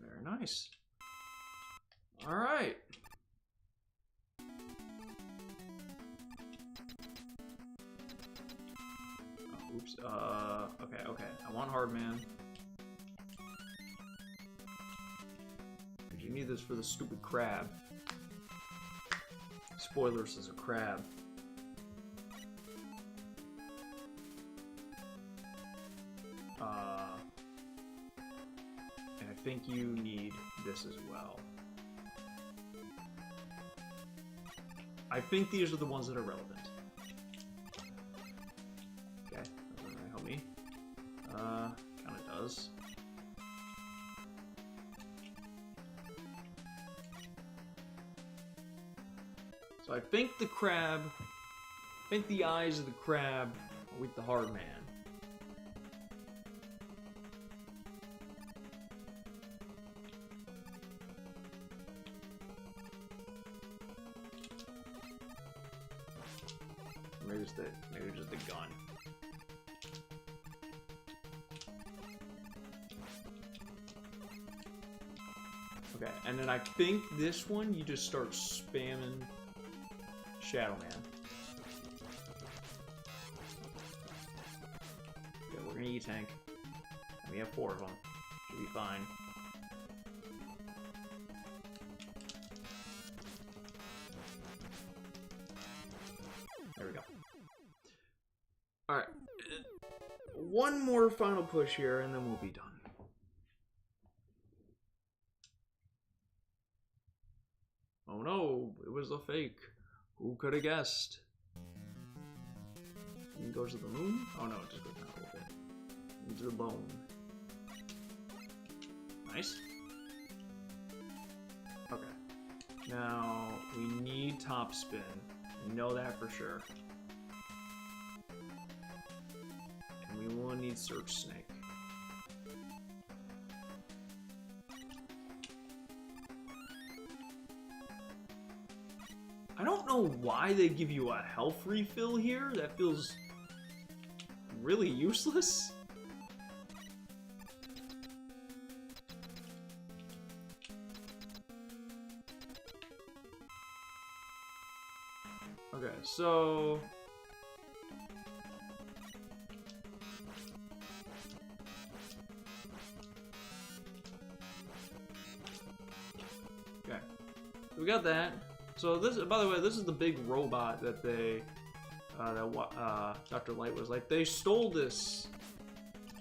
Very nice. All right. Oops, okay. I want Hardman. You need this for the stupid crab. Spoilers, is a crab. And I think you need this as well. I think these are the ones that are relevant. Kinda does. So I think the crab, I think the eyes of the crab are with the hard man. Maybe just the gun. Okay, and then I think this one, you just start spamming Shadow Man. Okay, we're gonna E-Tank. And we have 4 of them. Should be fine. There we go. Alright. One more final push here, and then we'll be done. Oh no, it was a fake. Who could have guessed? It goes to the moon? Oh no, it just goes down a little bit. Into the bone. Nice. Okay. Now, we need top spin. We know that for sure. And we will need Search Snake. I don't know why they give you a health refill here. That feels really useless. Okay, so... Okay, we got that. So this, by the way, this is the big robot that they, Dr. Light was like, they stole this.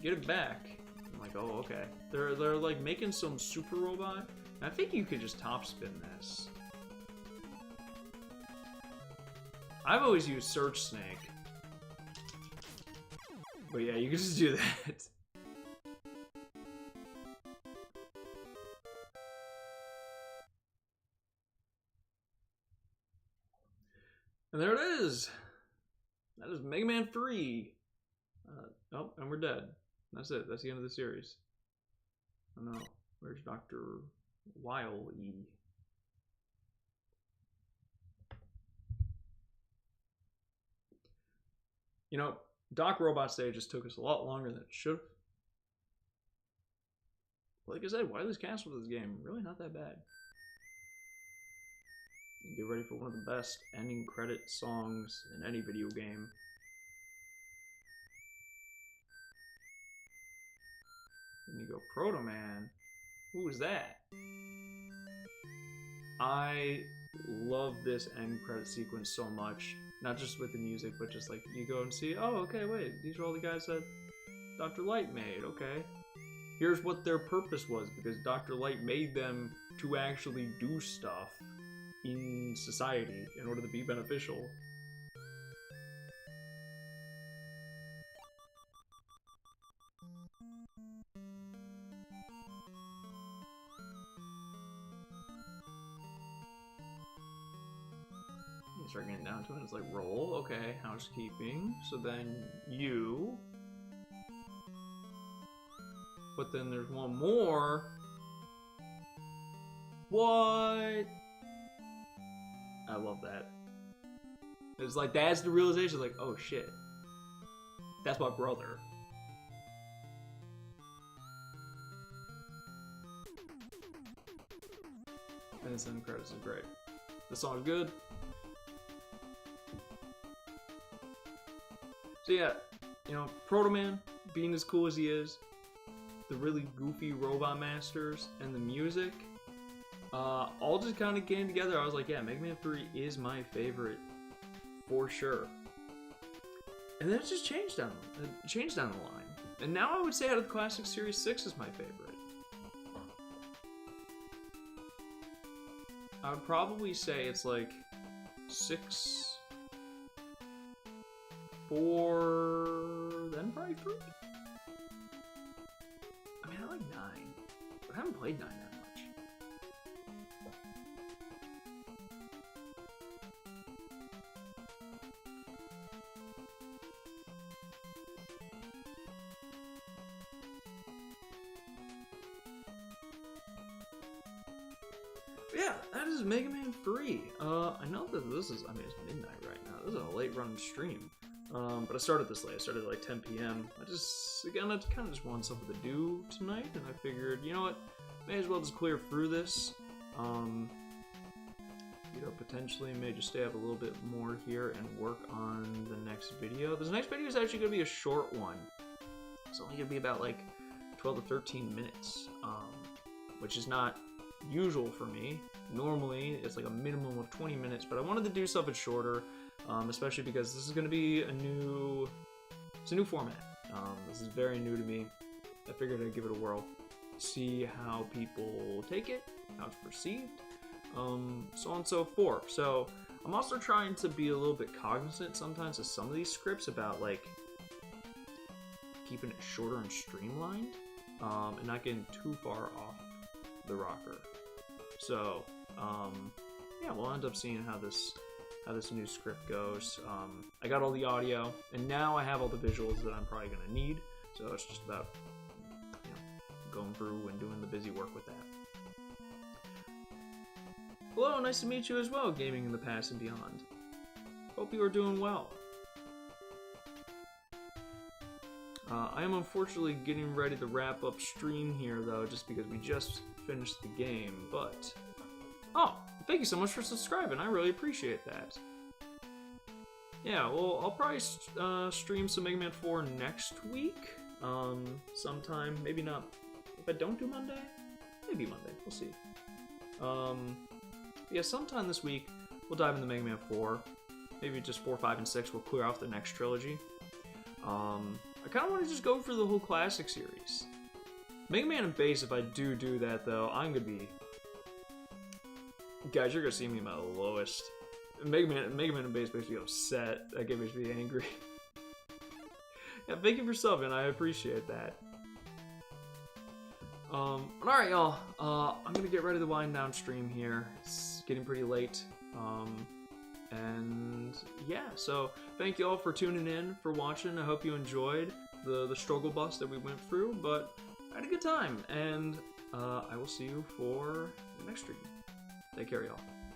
Get it back. I'm like, oh, okay. They're like making some super robot. And I think you could just top spin this. I've always used Search Snake. But yeah, you can just do that. And there it is. That is Mega Man 3. Oh, and we're dead. That's it. That's the end of the series. Oh no. Where's Dr. Wile-E? You know, Doc Robot Stage just took us a lot longer than it should have. Like I said, Wily's Castle for this game, really not that bad. Get ready for one of the best ending credit songs in any video game. Then you go Proto Man. Who was that? I love this end credit sequence so much. Not just with the music, but just like you go and see, oh, okay, wait, these are all the guys that Dr. Light made, okay. Here's what their purpose was, because Dr. Light made them to actually do stuff in society in order to be beneficial. You start getting down to it, it's like roll, okay, housekeeping, so then you, but then there's one more. What? I love that. It's like, that's the realization, like, oh shit. That's my brother. And this end credits is great. The song's good. So yeah, you know, Proto Man, being as cool as he is, the really goofy Robot Masters, and the music, all just kind of came together. I was like, yeah, Mega Man 3 is my favorite for sure. And then it just changed down the line. And now I would say out of the Classic Series 6 is my favorite. I would probably say it's like 6, 4, then probably 3. I mean, I like 9, but I haven't played 9 that much. But yeah, that is Mega Man 3. I know that this is, I mean, it's midnight right now. This is a late run stream. But I started this late. I started at like 10 p.m. Again, I kind of just wanted something to do tonight, and I figured, you know what, may as well just clear through this. You know, potentially may just stay up a little bit more here and work on the next video. This next video is actually going to be a short one. It's only going to be about like 12 to 13 minutes, which is not usual for me. Normally, it's like a minimum of 20 minutes, but I wanted to do something shorter. Especially because this is going to be a new format. This is very new to me. I figured I'd give it a whirl, see how people take it, how it's perceived, so on and so forth. So I'm also trying to be a little bit cognizant sometimes of some of these scripts about like keeping it shorter and streamlined, and not getting too far off the rocker. So yeah, we'll end up seeing how this new script goes. I got all the audio, and now I have all the visuals that I'm probably going to need, so it's just about, you know, going through and doing the busy work with that. Hello, nice to meet you as well, Gaming in the Past and Beyond. Hope you are doing well. I am unfortunately getting ready to wrap up stream here, though, just because we just finished the game, but... Oh! Thank you so much for subscribing. I really appreciate that. Yeah, well, I'll probably stream some Mega Man 4 next week. Sometime. Maybe not. If I don't do Monday, maybe Monday. We'll see. Yeah, sometime this week, we'll dive into Mega Man 4. Maybe just 4, 5, and 6 will clear off the next trilogy. I kind of want to just go for the whole classic series. Mega Man and Bass, if I do that though, I'm gonna be... Guys, you're gonna see me my lowest. Mega Man and Bass makes me upset. That game makes me angry. Yeah, thank you for subbing, I appreciate that. Alright y'all, I'm gonna get ready to wind down stream here. It's getting pretty late. And yeah, so thank you all for tuning in, for watching. I hope you enjoyed the struggle bus that we went through, but I had a good time, and I will see you for the next stream. Take care, y'all.